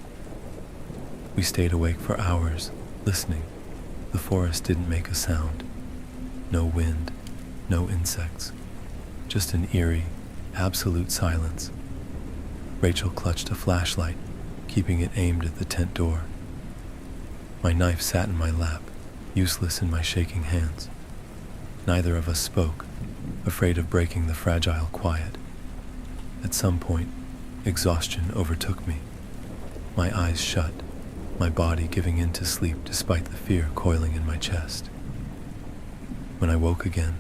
We stayed awake for hours, listening. The forest didn't make a sound. No wind, no insects. Just an eerie, absolute silence. Rachel clutched a flashlight, keeping it aimed at the tent door. My knife sat in my lap, useless in my shaking hands. Neither of us spoke, afraid of breaking the fragile quiet. At some point, exhaustion overtook me. My eyes shut, my body giving in to sleep despite the fear coiling in my chest. When I woke again,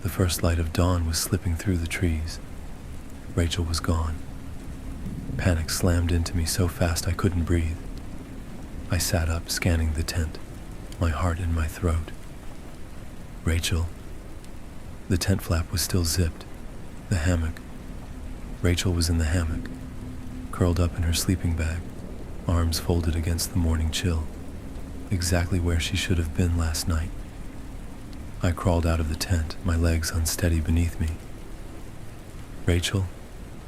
the first light of dawn was slipping through the trees. Rachel was gone. Panic slammed into me so fast I couldn't breathe. I sat up, scanning the tent, my heart in my throat. Rachel. The tent flap was still zipped. The hammock. Rachel was in the hammock, curled up in her sleeping bag, arms folded against the morning chill. exactly where she should have been last night. I crawled out of the tent, my legs unsteady beneath me. "Rachel?"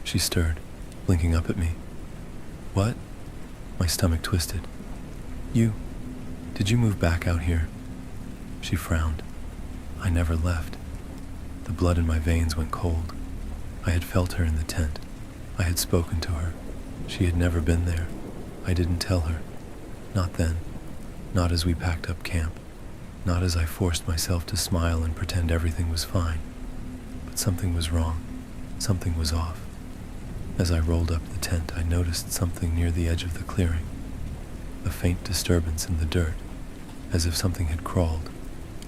She stirred, blinking up at me. "What?" My stomach twisted. Did you move back out here?" She frowned. "I never left." The blood in my veins went cold. I had felt her in the tent. I had spoken to her. She had never been there. I didn't tell her. Not then. Not as we packed up camp. Not as I forced myself to smile and pretend everything was fine. But something was wrong. Something was off. As I rolled up the tent, I noticed something near the edge of the clearing. A faint disturbance in the dirt, as if something had crawled,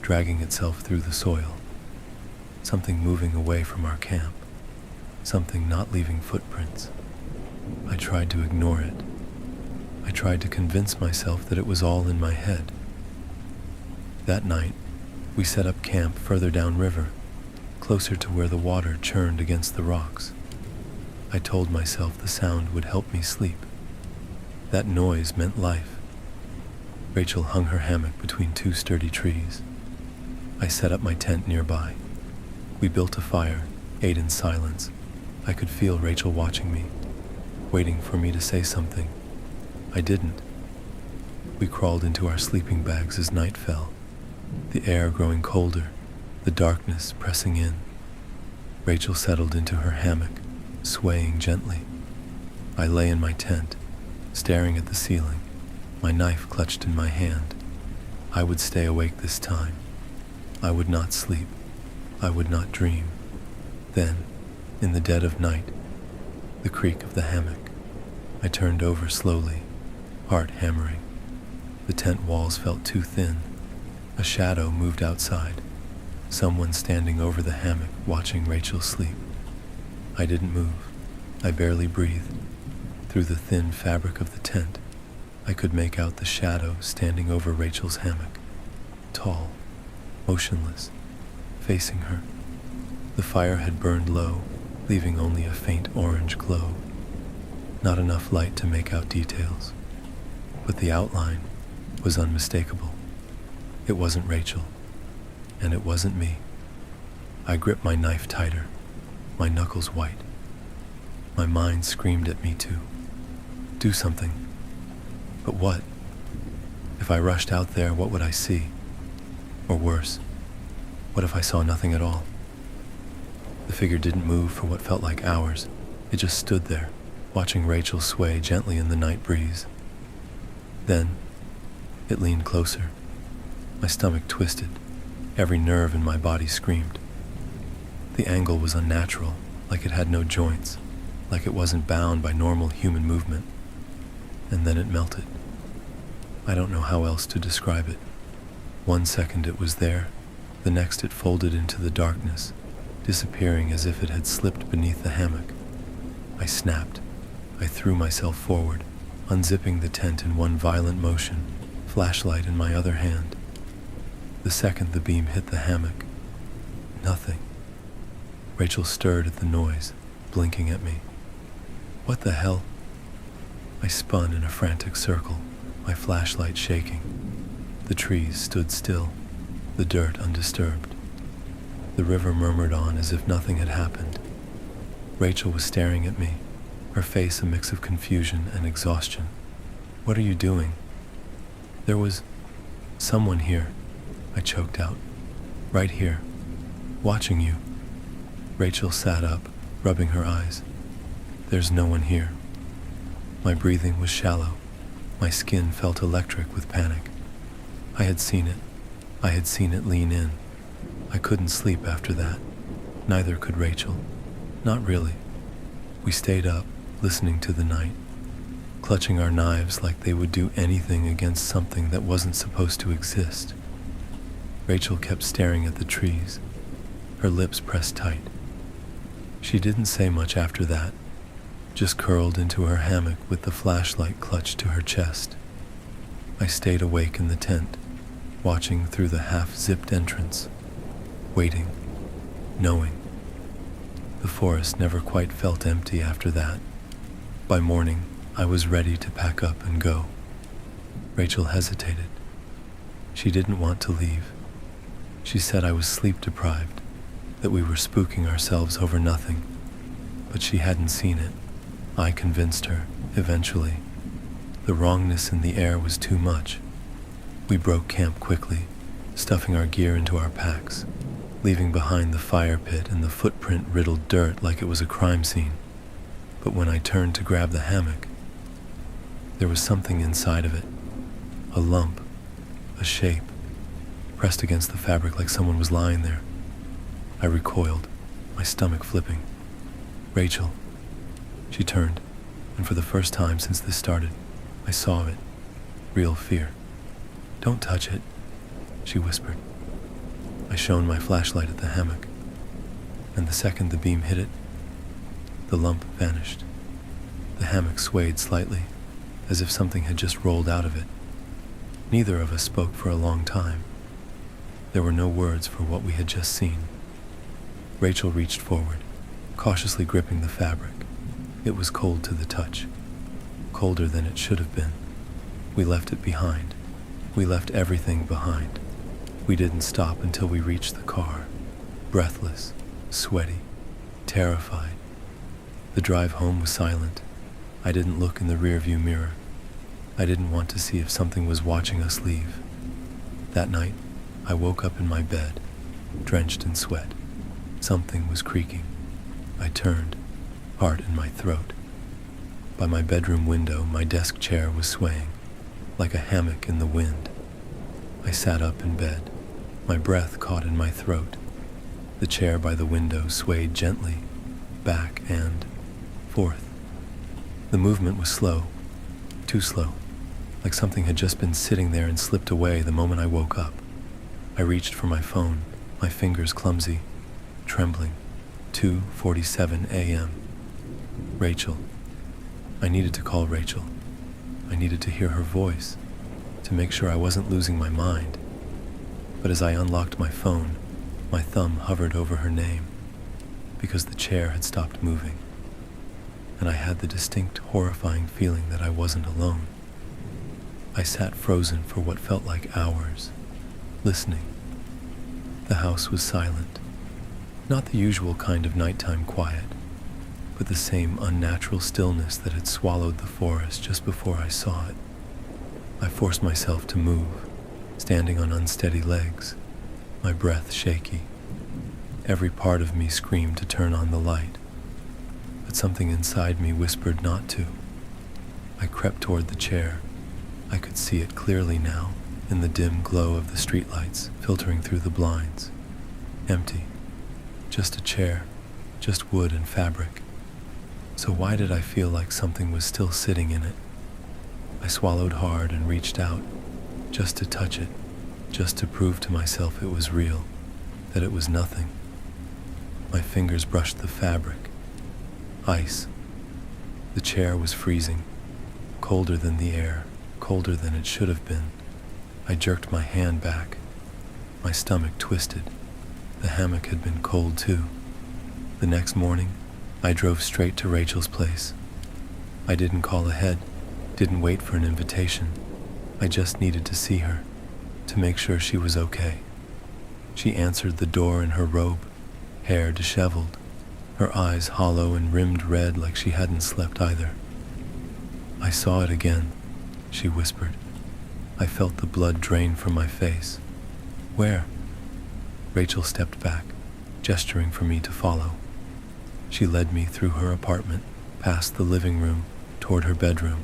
dragging itself through the soil. Something moving away from our camp. Something not leaving footprints. I tried to ignore it. I tried to convince myself that it was all in my head. That night, we set up camp further downriver, closer to where the water churned against the rocks. I told myself the sound would help me sleep. That noise meant life. Rachel hung her hammock between two sturdy trees. I set up my tent nearby. We built a fire, ate in silence. I could feel Rachel watching me, waiting for me to say something. I didn't. We crawled into our sleeping bags as night fell, the air growing colder, the darkness pressing in. Rachel settled into her hammock, swaying gently. I lay in my tent, staring at the ceiling, my knife clutched in my hand. I would stay awake this time. I would not sleep. I would not dream. Then, in the dead of night, the creak of the hammock, I turned over slowly, heart hammering. The tent walls felt too thin. A shadow moved outside, someone standing over the hammock watching Rachel sleep. I didn't move. I barely breathed. Through the thin fabric of the tent, I could make out the shadow standing over Rachel's hammock, tall, motionless, facing her. The fire had burned low, leaving only a faint orange glow. Not enough light to make out details, but the outline was unmistakable. It wasn't Rachel, and it wasn't me. I gripped my knife tighter, my knuckles white. My mind screamed at me to do something. But what? If I rushed out there, what would I see? Or worse, what if I saw nothing at all? The figure didn't move for what felt like hours. It just stood there, watching Rachel sway gently in the night breeze. Then, it leaned closer. My stomach twisted. Every nerve in my body screamed. The angle was unnatural, like it had no joints, like it wasn't bound by normal human movement. And then it melted. I don't know how else to describe it. 1 second it was there, the next it folded into the darkness, disappearing as if it had slipped beneath the hammock. I snapped. I threw myself forward, unzipping the tent in one violent motion, flashlight in my other hand. The second the beam hit the hammock, nothing. Rachel stirred at the noise, blinking at me. What the hell? I spun in a frantic circle, my flashlight shaking. The trees stood still, the dirt undisturbed. The river murmured on as if nothing had happened. Rachel was staring at me, her face a mix of confusion and exhaustion. "What are you doing?" "There was someone here," I choked out. "Right here, watching you." Rachel sat up, rubbing her eyes. "There's no one here." My breathing was shallow. My skin felt electric with panic. I had seen it. I had seen it lean in. I couldn't sleep after that. Neither could Rachel. Not really. We stayed up, listening to the night, clutching our knives like they would do anything against something that wasn't supposed to exist. Rachel kept staring at the trees, her lips pressed tight. She didn't say much after that, just curled into her hammock with the flashlight clutched to her chest. I stayed awake in the tent, watching through the half-zipped entrance, waiting, knowing. The forest never quite felt empty after that. By morning, I was ready to pack up and go. Rachel hesitated, She didn't want to leave. She said I was sleep deprived, that we were spooking ourselves over nothing, but she hadn't seen it. I convinced her, eventually. The wrongness in the air was too much. We broke camp quickly, stuffing our gear into our packs, leaving behind the fire pit and the footprint-riddled dirt like it was a crime scene. But when I turned to grab the hammock, there was something inside of it. A lump, a shape, pressed against the fabric like someone was lying there. I recoiled, my stomach flipping. Rachel. She turned, and for the first time since this started, I saw it. Real fear. "Don't touch it," she whispered. I shone my flashlight at the hammock, and the second the beam hit it, the lump vanished. The hammock swayed slightly, as if something had just rolled out of it. Neither of us spoke for a long time. There were no words for what we had just seen. Rachel reached forward, cautiously gripping the fabric. It was cold to the touch, colder than it should have been. We left it behind. We left everything behind. We didn't stop until we reached the car, breathless, sweaty, terrified. The drive home was silent. I didn't look in the rearview mirror. I didn't want to see if something was watching us leave. That night, I woke up in my bed, drenched in sweat. Something was creaking. I turned, heart in my throat. By my bedroom window, my desk chair was swaying, like a hammock in the wind. I sat up in bed, my breath caught in my throat. The chair by the window swayed gently, back and forth. The movement was slow, too slow, like something had just been sitting there and slipped away the moment I woke up. I reached for my phone, my fingers clumsy, trembling. 2:47 a.m. Rachel. I needed to call Rachel. I needed to hear her voice, to make sure I wasn't losing my mind. But as I unlocked my phone, my thumb hovered over her name, because the chair had stopped moving. And I had the distinct, horrifying feeling that I wasn't alone. I sat frozen for what felt like hours, listening. The house was silent. Not the usual kind of nighttime quiet, but the same unnatural stillness that had swallowed the forest just before I saw it. I forced myself to move, standing on unsteady legs, my breath shaky. Every part of me screamed to turn on the light, but something inside me whispered not to. I crept toward the chair. I could see it clearly now, in the dim glow of the streetlights filtering through the blinds. Empty. Just a chair, just wood and fabric. So why did I feel like something was still sitting in it? I swallowed hard and reached out, just to touch it, just to prove to myself it was real, that it was nothing. My fingers brushed the fabric. Ice. The chair was freezing, colder than the air, colder than it should have been. I jerked my hand back. My stomach twisted. The hammock had been cold too. The next morning, I drove straight to Rachel's place. I didn't call ahead, didn't wait for an invitation. I just needed to see her, to make sure she was okay. She answered the door in her robe, hair disheveled, her eyes hollow and rimmed red like she hadn't slept either. "I saw it again," she whispered. I felt the blood drain from my face. "Where?" Rachel stepped back, gesturing for me to follow. She led me through her apartment, past the living room, toward her bedroom.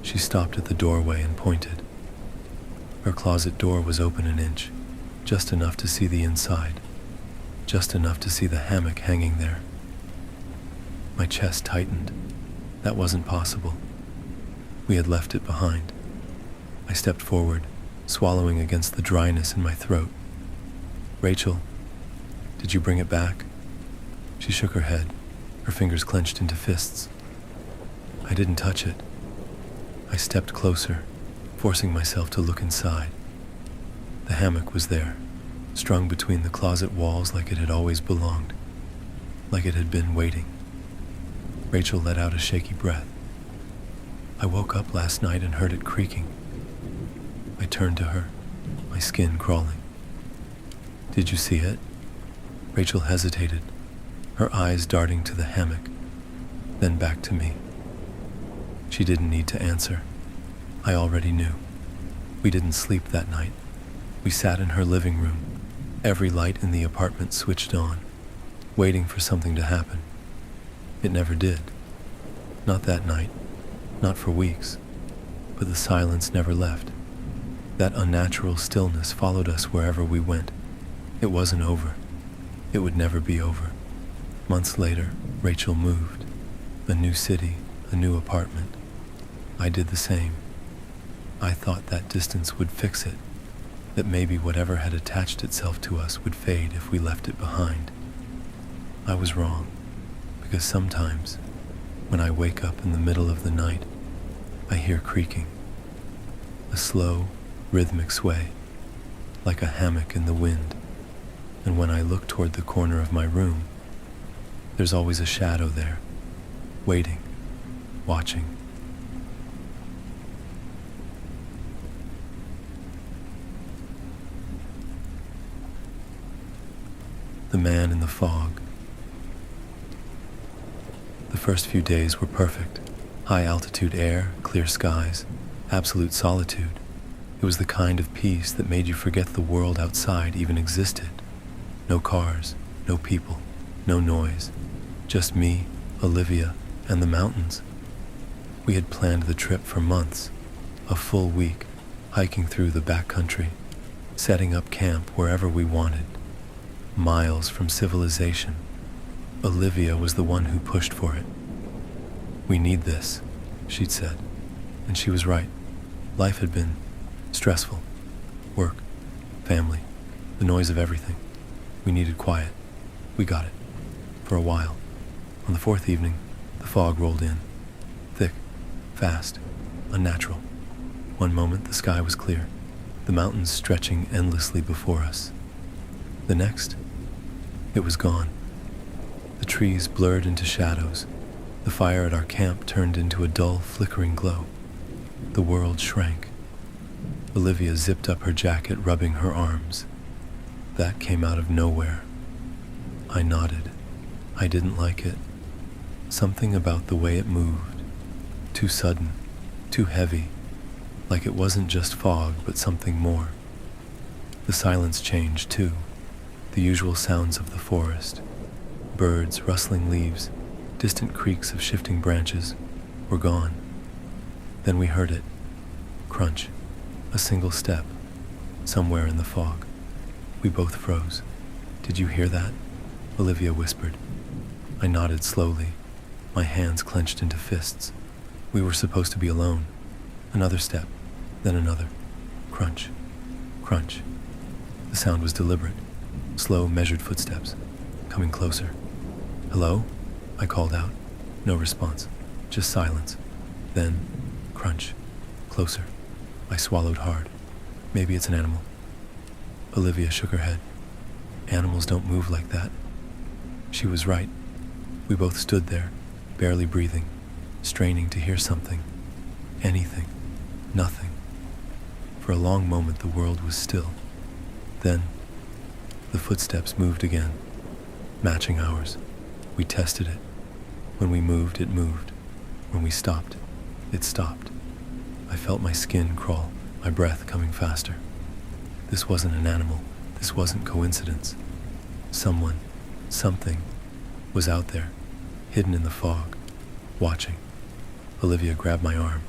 She stopped at the doorway and pointed. Her closet door was open an inch, just enough to see the inside, just enough to see the hammock hanging there. My chest tightened. That wasn't possible. We had left it behind. I stepped forward, swallowing against the dryness in my throat. "Rachel, did you bring it back?" She shook her head, her fingers clenched into fists. "I didn't touch it." I stepped closer, forcing myself to look inside. The hammock was there, strung between the closet walls like it had always belonged, like it had been waiting. Rachel let out a shaky breath. "I woke up last night and heard it creaking." I turned to her, my skin crawling. Did you see it? Rachel hesitated, her eyes darting to the hammock, then back to me. She didn't need to answer. I already knew. We didn't sleep that night. We sat in her living room, every light in the apartment switched on, waiting for something to happen. It never did. Not that night, not for weeks, but the silence never left. That unnatural stillness followed us wherever we went. It wasn't over. It would never be over. Months later, Rachel moved. A new city, a new apartment. I did the same. I thought that distance would fix it, that maybe whatever had attached itself to us would fade if we left it behind. I was wrong, because sometimes, when I wake up in the middle of the night, I hear creaking. A slow, rhythmic sway, like a hammock in the wind. And when I look toward the corner of my room, there's always a shadow there, waiting, watching. The man in the fog. The first few days were perfect. High altitude air, clear skies, absolute solitude. It was the kind of peace that made you forget the world outside even existed. No cars, no people, no noise. Just me, Olivia, and the mountains. We had planned the trip for months, a full week, hiking through the backcountry, setting up camp wherever we wanted, miles from civilization. Olivia was the one who pushed for it. We need this, she'd said, and she was right. Life had been stressful. Work, family, the noise of everything. We needed quiet. We got it. For a while. On the fourth evening, the fog rolled in. Thick, fast, unnatural. One moment the sky was clear, the mountains stretching endlessly before us. The next, it was gone. The trees blurred into shadows. The fire at our camp turned into a dull, flickering glow. The world shrank. Olivia zipped up her jacket, rubbing her arms. That came out of nowhere. I nodded. I didn't like it. Something about the way it moved. Too sudden, too heavy, like it wasn't just fog, but something more. The silence changed, too. The usual sounds of the forest, birds, rustling leaves, distant creaks of shifting branches, were gone. Then we heard it. Crunch. A single step. Somewhere in the fog. We both froze. Did you hear that? Olivia whispered. I nodded slowly, my hands clenched into fists. We were supposed to be alone. Another step, then another. Crunch. Crunch. The sound was deliberate. Slow, measured footsteps, coming closer. Hello? I called out. No response. Just silence. Then, crunch. Closer. I swallowed hard. Maybe it's an animal. Olivia shook her head. Animals don't move like that. She was right. We both stood there, barely breathing, straining to hear something. Anything. Nothing. For a long moment the world was still. Then, the footsteps moved again, matching ours. We tested it. When we moved, it moved. When we stopped, it stopped. I felt my skin crawl, my breath coming faster. This wasn't an animal. This wasn't coincidence. Someone, something, was out there, hidden in the fog, watching. Olivia grabbed my arm.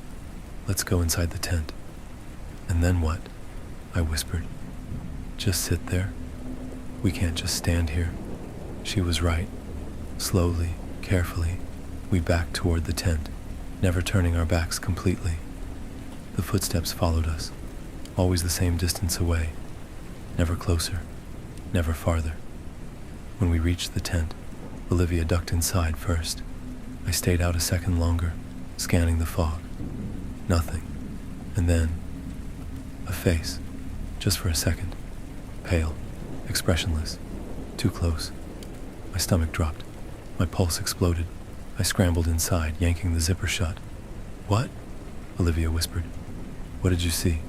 Let's go inside the tent. And then what? I whispered. Just sit there? We can't just stand here. She was right. Slowly, carefully, we backed toward the tent, never turning our backs completely. The footsteps followed us, always the same distance away, never closer, never farther. When we reached the tent, Olivia ducked inside first. I stayed out a second longer, scanning the fog. Nothing. And then, a face, just for a second. Pale, expressionless, too close. My stomach dropped. My pulse exploded. I scrambled inside, yanking the zipper shut. What? Olivia whispered. What did you see?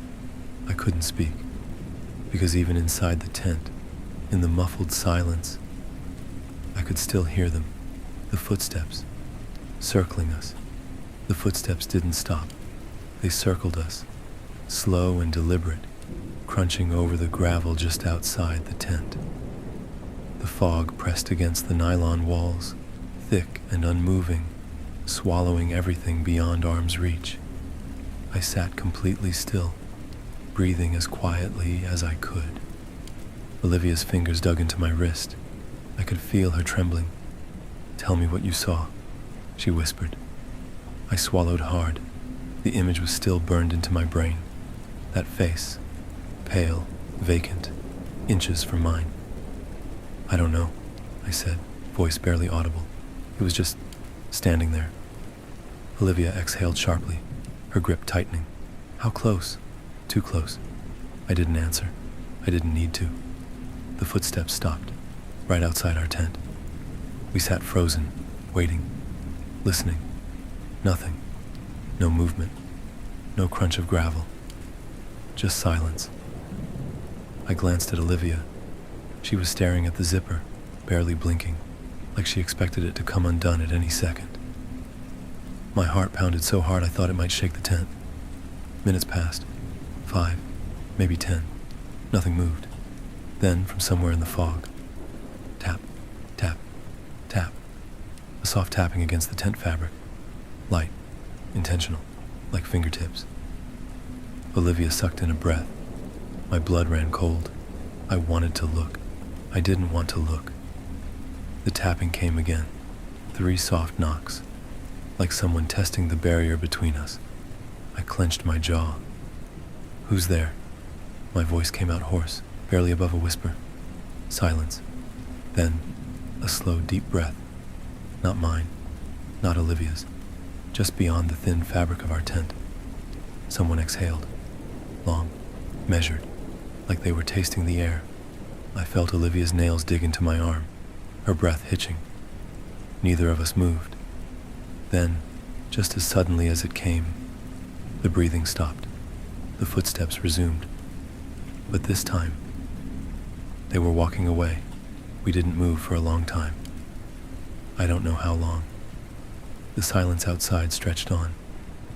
I couldn't speak. because even inside the tent, in the muffled silence, I could still hear them, the footsteps, circling us. The footsteps didn't stop. They circled us, slow and deliberate, crunching over the gravel just outside the tent. The fog pressed against the nylon walls, thick and unmoving, swallowing everything beyond arm's reach. I sat completely still, breathing as quietly as I could. Olivia's fingers dug into my wrist. I could feel her trembling. "Tell me what you saw," she whispered. I swallowed hard. The image was still burned into my brain. That face, pale, vacant, inches from mine. "I don't know," I said, voice barely audible. "It was just standing there." Olivia exhaled sharply, her grip tightening. "How close?" "Too close." I didn't answer. I didn't need to. The footsteps stopped, right outside our tent. We sat frozen, waiting, listening. Nothing. No movement. No crunch of gravel. Just silence. I glanced at Olivia. She was staring at the zipper, barely blinking, like she expected it to come undone at any second. My heart pounded so hard I thought it might shake the tent. Minutes passed. 5, maybe 10. Nothing moved. Then, from somewhere in the fog, tap, tap, tap. A soft tapping against the tent fabric. Light, intentional, like fingertips. Olivia sucked in a breath. My blood ran cold. I wanted to look. I didn't want to look. The tapping came again. 3 soft knocks, like someone testing the barrier between us. I clenched my jaw. "Who's there?" My voice came out hoarse, barely above a whisper. Silence. Then, a slow, deep breath. Not mine, not Olivia's, just beyond the thin fabric of our tent. Someone exhaled. Long, measured, like they were tasting the air. I felt Olivia's nails dig into my arm, her breath hitching. Neither of us moved. Then, just as suddenly as it came, the breathing stopped. The footsteps resumed. But this time, they were walking away. We didn't move for a long time. I don't know how long. The silence outside stretched on,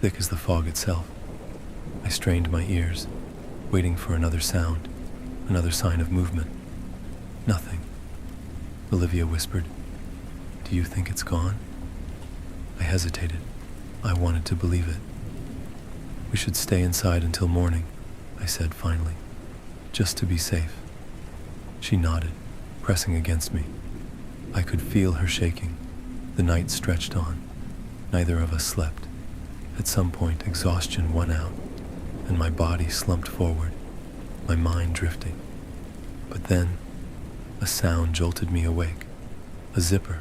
thick as the fog itself. I strained my ears, waiting for another sound, another sign of movement. Nothing. Olivia whispered, "Do you think it's gone?" I hesitated. I wanted to believe it. "We should stay inside until morning," I said finally, "just to be safe." She nodded, pressing against me. I could feel her shaking. The night stretched on. Neither of us slept. At some point, exhaustion won out, and my body slumped forward, my mind drifting. But then, a sound jolted me awake. A zipper,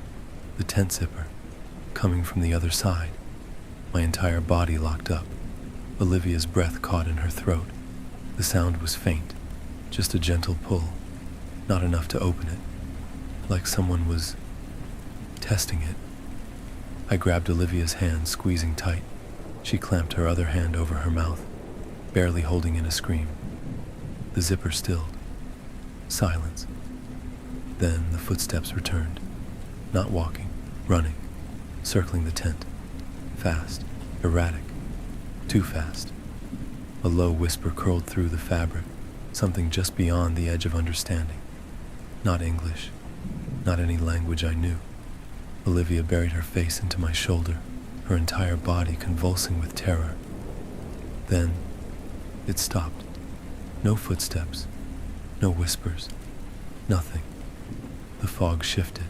the tent zipper, coming from the other side. My entire body locked up. Olivia's breath caught in her throat. The sound was faint, just a gentle pull, not enough to open it, like someone was testing it. I grabbed Olivia's hand, squeezing tight. She clamped her other hand over her mouth, barely holding in a scream. The zipper stilled. Silence. Then the footsteps returned, not walking, running, circling the tent. Fast, erratic, too fast. A low whisper curled through the fabric, something just beyond the edge of understanding. Not English, not any language I knew. Olivia buried her face into my shoulder, her entire body convulsing with terror. Then, it stopped. No footsteps, no whispers, nothing. The fog shifted.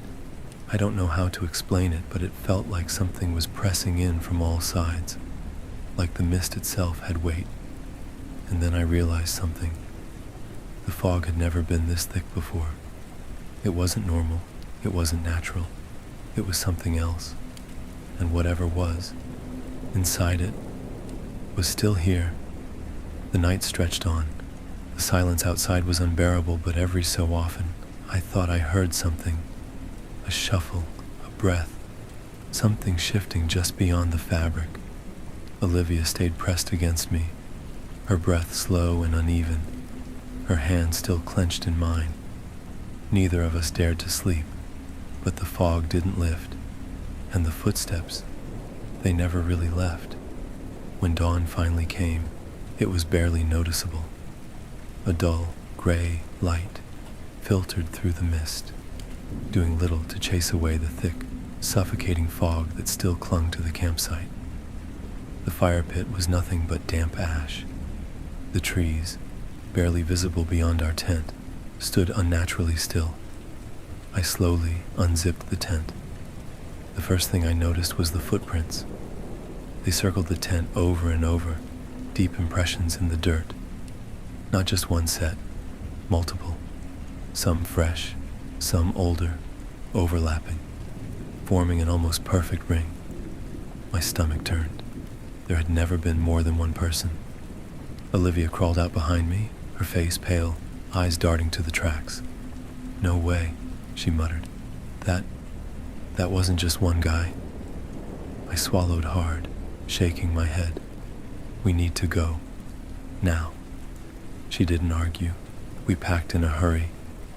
I don't know how to explain it, but it felt like something was pressing in from all sides, like the mist itself had weight. And then I realized something. The fog had never been this thick before. It wasn't normal. It wasn't natural. It was something else. And whatever was, inside it, was still here. The night stretched on. The silence outside was unbearable, but every so often, I thought I heard something. A shuffle, a breath, something shifting just beyond the fabric. Olivia stayed pressed against me, her breath slow and uneven. her hand still clenched in mine. Neither of us dared to sleep, but the fog didn't lift, and the footsteps, they never really left. When dawn finally came, it was barely noticeable. A dull, gray light filtered through the mist, doing little to chase away the thick, suffocating fog that still clung to the campsite. The fire pit was nothing but damp ash. The trees, barely visible beyond our tent, stood unnaturally still. I slowly unzipped the tent. The first thing I noticed was the footprints. They circled the tent over and over, deep impressions in the dirt. Not just one set, multiple. Some fresh, some older, overlapping, forming an almost perfect ring. My stomach turned. There had never been more than one person. Olivia crawled out behind me, her face pale, eyes darting to the tracks. "No way," she muttered. That wasn't just one guy." I swallowed hard, shaking my head. "We need to go. Now." She didn't argue. We packed in a hurry,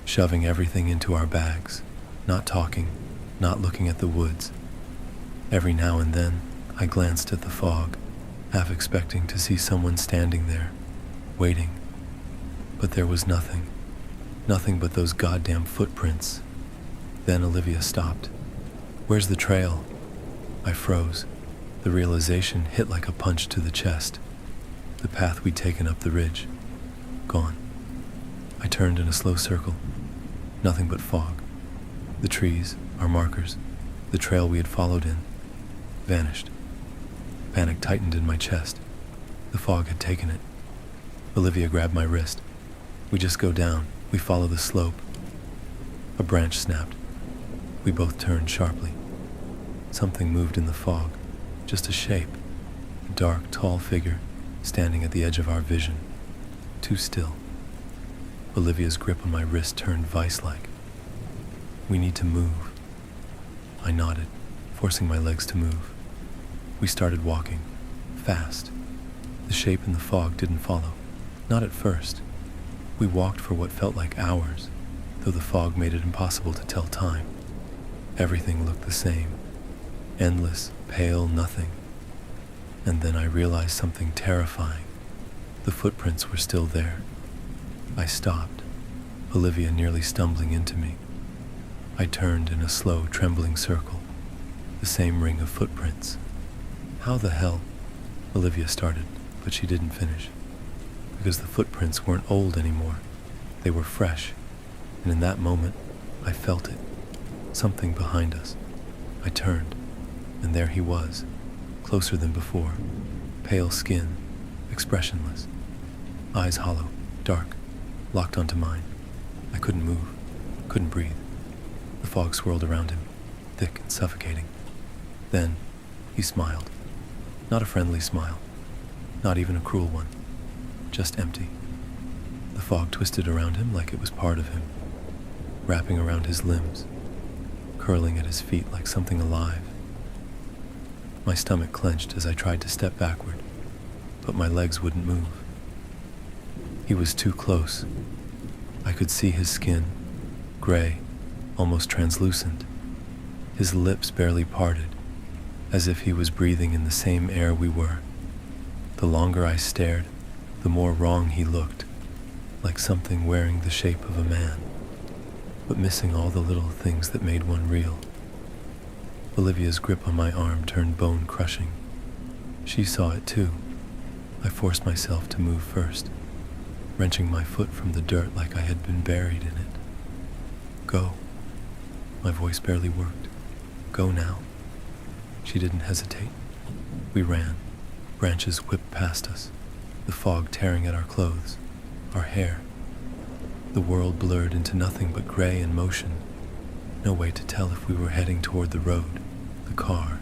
shoving everything into our bags, not talking, not looking at the woods. Every now and then, I glanced at the fog, half expecting to see someone standing there, waiting. But there was nothing. Nothing but those goddamn footprints. Then Olivia stopped. "Where's the trail?" I froze. The realization hit like a punch to the chest. The path we'd taken up the ridge. Gone. I turned in a slow circle. Nothing but fog. The trees, our markers, the trail we had followed in, vanished. Panic tightened in my chest. The fog had taken it. Olivia grabbed my wrist. "We just go down. We follow the slope." A branch snapped. We both turned sharply. Something moved in the fog. Just a shape. A dark, tall figure standing at the edge of our vision. Too still. Olivia's grip on my wrist turned vice-like. "We need to move." I nodded, forcing my legs to move. We started walking, fast. The shape in the fog didn't follow. Not at first. We walked for what felt like hours, though the fog made it impossible to tell time. Everything looked the same. Endless, pale nothing. And then I realized something terrifying. The footprints were still there. I stopped, Olivia nearly stumbling into me. I turned in a slow, trembling circle. The same ring of footprints. "How the hell?" Olivia started, but she didn't finish. Because the footprints weren't old anymore. They were fresh. And in that moment, I felt it. Something behind us. I turned, and there he was, closer than before. Pale skin, expressionless. Eyes hollow, dark, locked onto mine. I couldn't move, couldn't breathe. The fog swirled around him, thick and suffocating. Then, he smiled. Not a friendly smile. Not even a cruel one. Just empty. The fog twisted around him like it was part of him, wrapping around his limbs, curling at his feet like something alive. My stomach clenched as I tried to step backward, but my legs wouldn't move. He was too close. I could see his skin, gray, almost translucent. His lips barely parted, as if he was breathing in the same air we were. The longer I stared, the more wrong he looked, like something wearing the shape of a man, but missing all the little things that made one real. Olivia's grip on my arm turned bone-crushing. She saw it too. I forced myself to move first, wrenching my foot from the dirt like I had been buried in it. "Go." My voice barely worked. "Go now." She didn't hesitate. We ran. Branches whipped past us, the fog tearing at our clothes, our hair. The world blurred into nothing but gray and motion. No way to tell if we were heading toward the road, the car,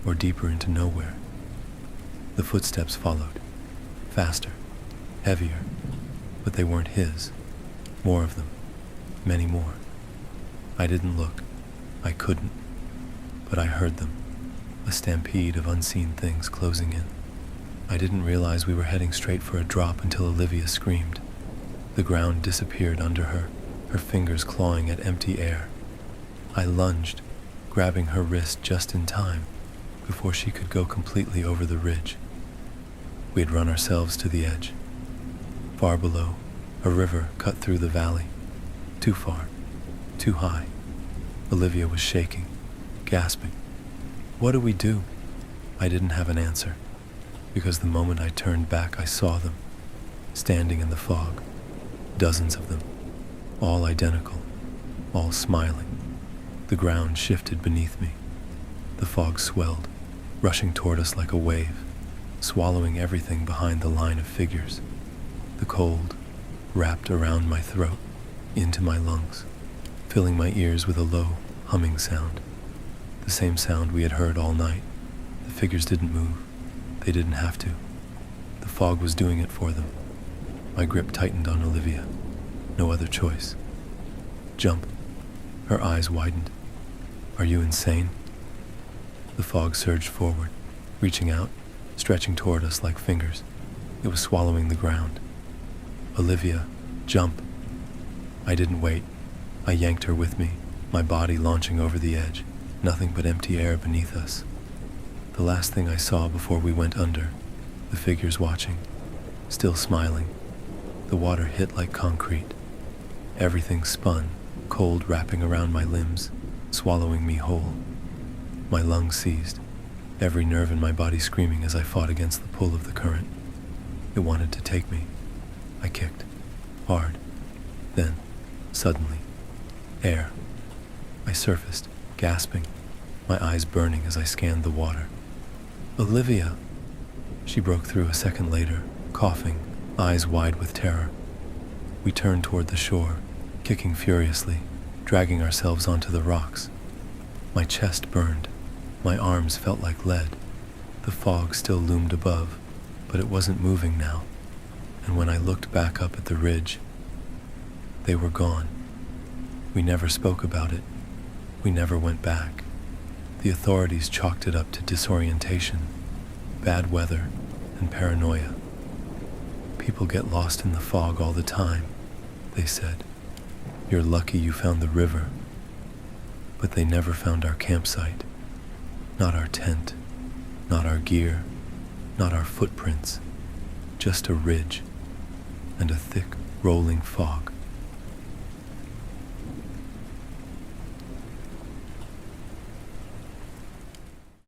or deeper into nowhere. The footsteps followed, faster, heavier, but they weren't his. More of them, many more. I didn't look. I couldn't. But I heard them, a stampede of unseen things closing in. I didn't realize we were heading straight for a drop until Olivia screamed. The ground disappeared under her, her fingers clawing at empty air. I lunged, grabbing her wrist just in time, before she could go completely over the ridge. We had run ourselves to the edge. Far below, a river cut through the valley. Too far, too high. Olivia was shaking, gasping. What do we do? I didn't have an answer, because the moment I turned back I saw them, standing in the fog, dozens of them, all identical, all smiling. The ground shifted beneath me. The fog swelled, rushing toward us like a wave, swallowing everything behind the line of figures. The cold wrapped around my throat, into my lungs, filling my ears with a low, humming sound. The same sound we had heard all night. The figures didn't move. They didn't have to. The fog was doing it for them. My grip tightened on Olivia. No other choice. Jump. Her eyes widened. Are you insane? The fog surged forward, reaching out, stretching toward us like fingers. It was swallowing the ground. Olivia, jump. I didn't wait. I yanked her with me, my body launching over the edge, nothing but empty air beneath us. The last thing I saw before we went under, the figures watching, still smiling. The water hit like concrete. Everything spun, cold wrapping around my limbs, swallowing me whole. My lungs seized, every nerve in my body screaming as I fought against the pull of the current. It wanted to take me. I kicked, hard. Then, suddenly, air. I surfaced, gasping, my eyes burning as I scanned the water. Olivia! She broke through a second later, coughing, eyes wide with terror. We turned toward the shore, kicking furiously, dragging ourselves onto the rocks. My chest burned. My arms felt like lead. The fog still loomed above, but it wasn't moving now. And when I looked back up at the ridge, they were gone. We never spoke about it. We never went back. The authorities chalked it up to disorientation, bad weather, and paranoia. People get lost in the fog all the time, they said. You're lucky you found the river. But they never found our campsite. Not our tent, not our gear, not our footprints. Just a ridge and a thick, rolling fog.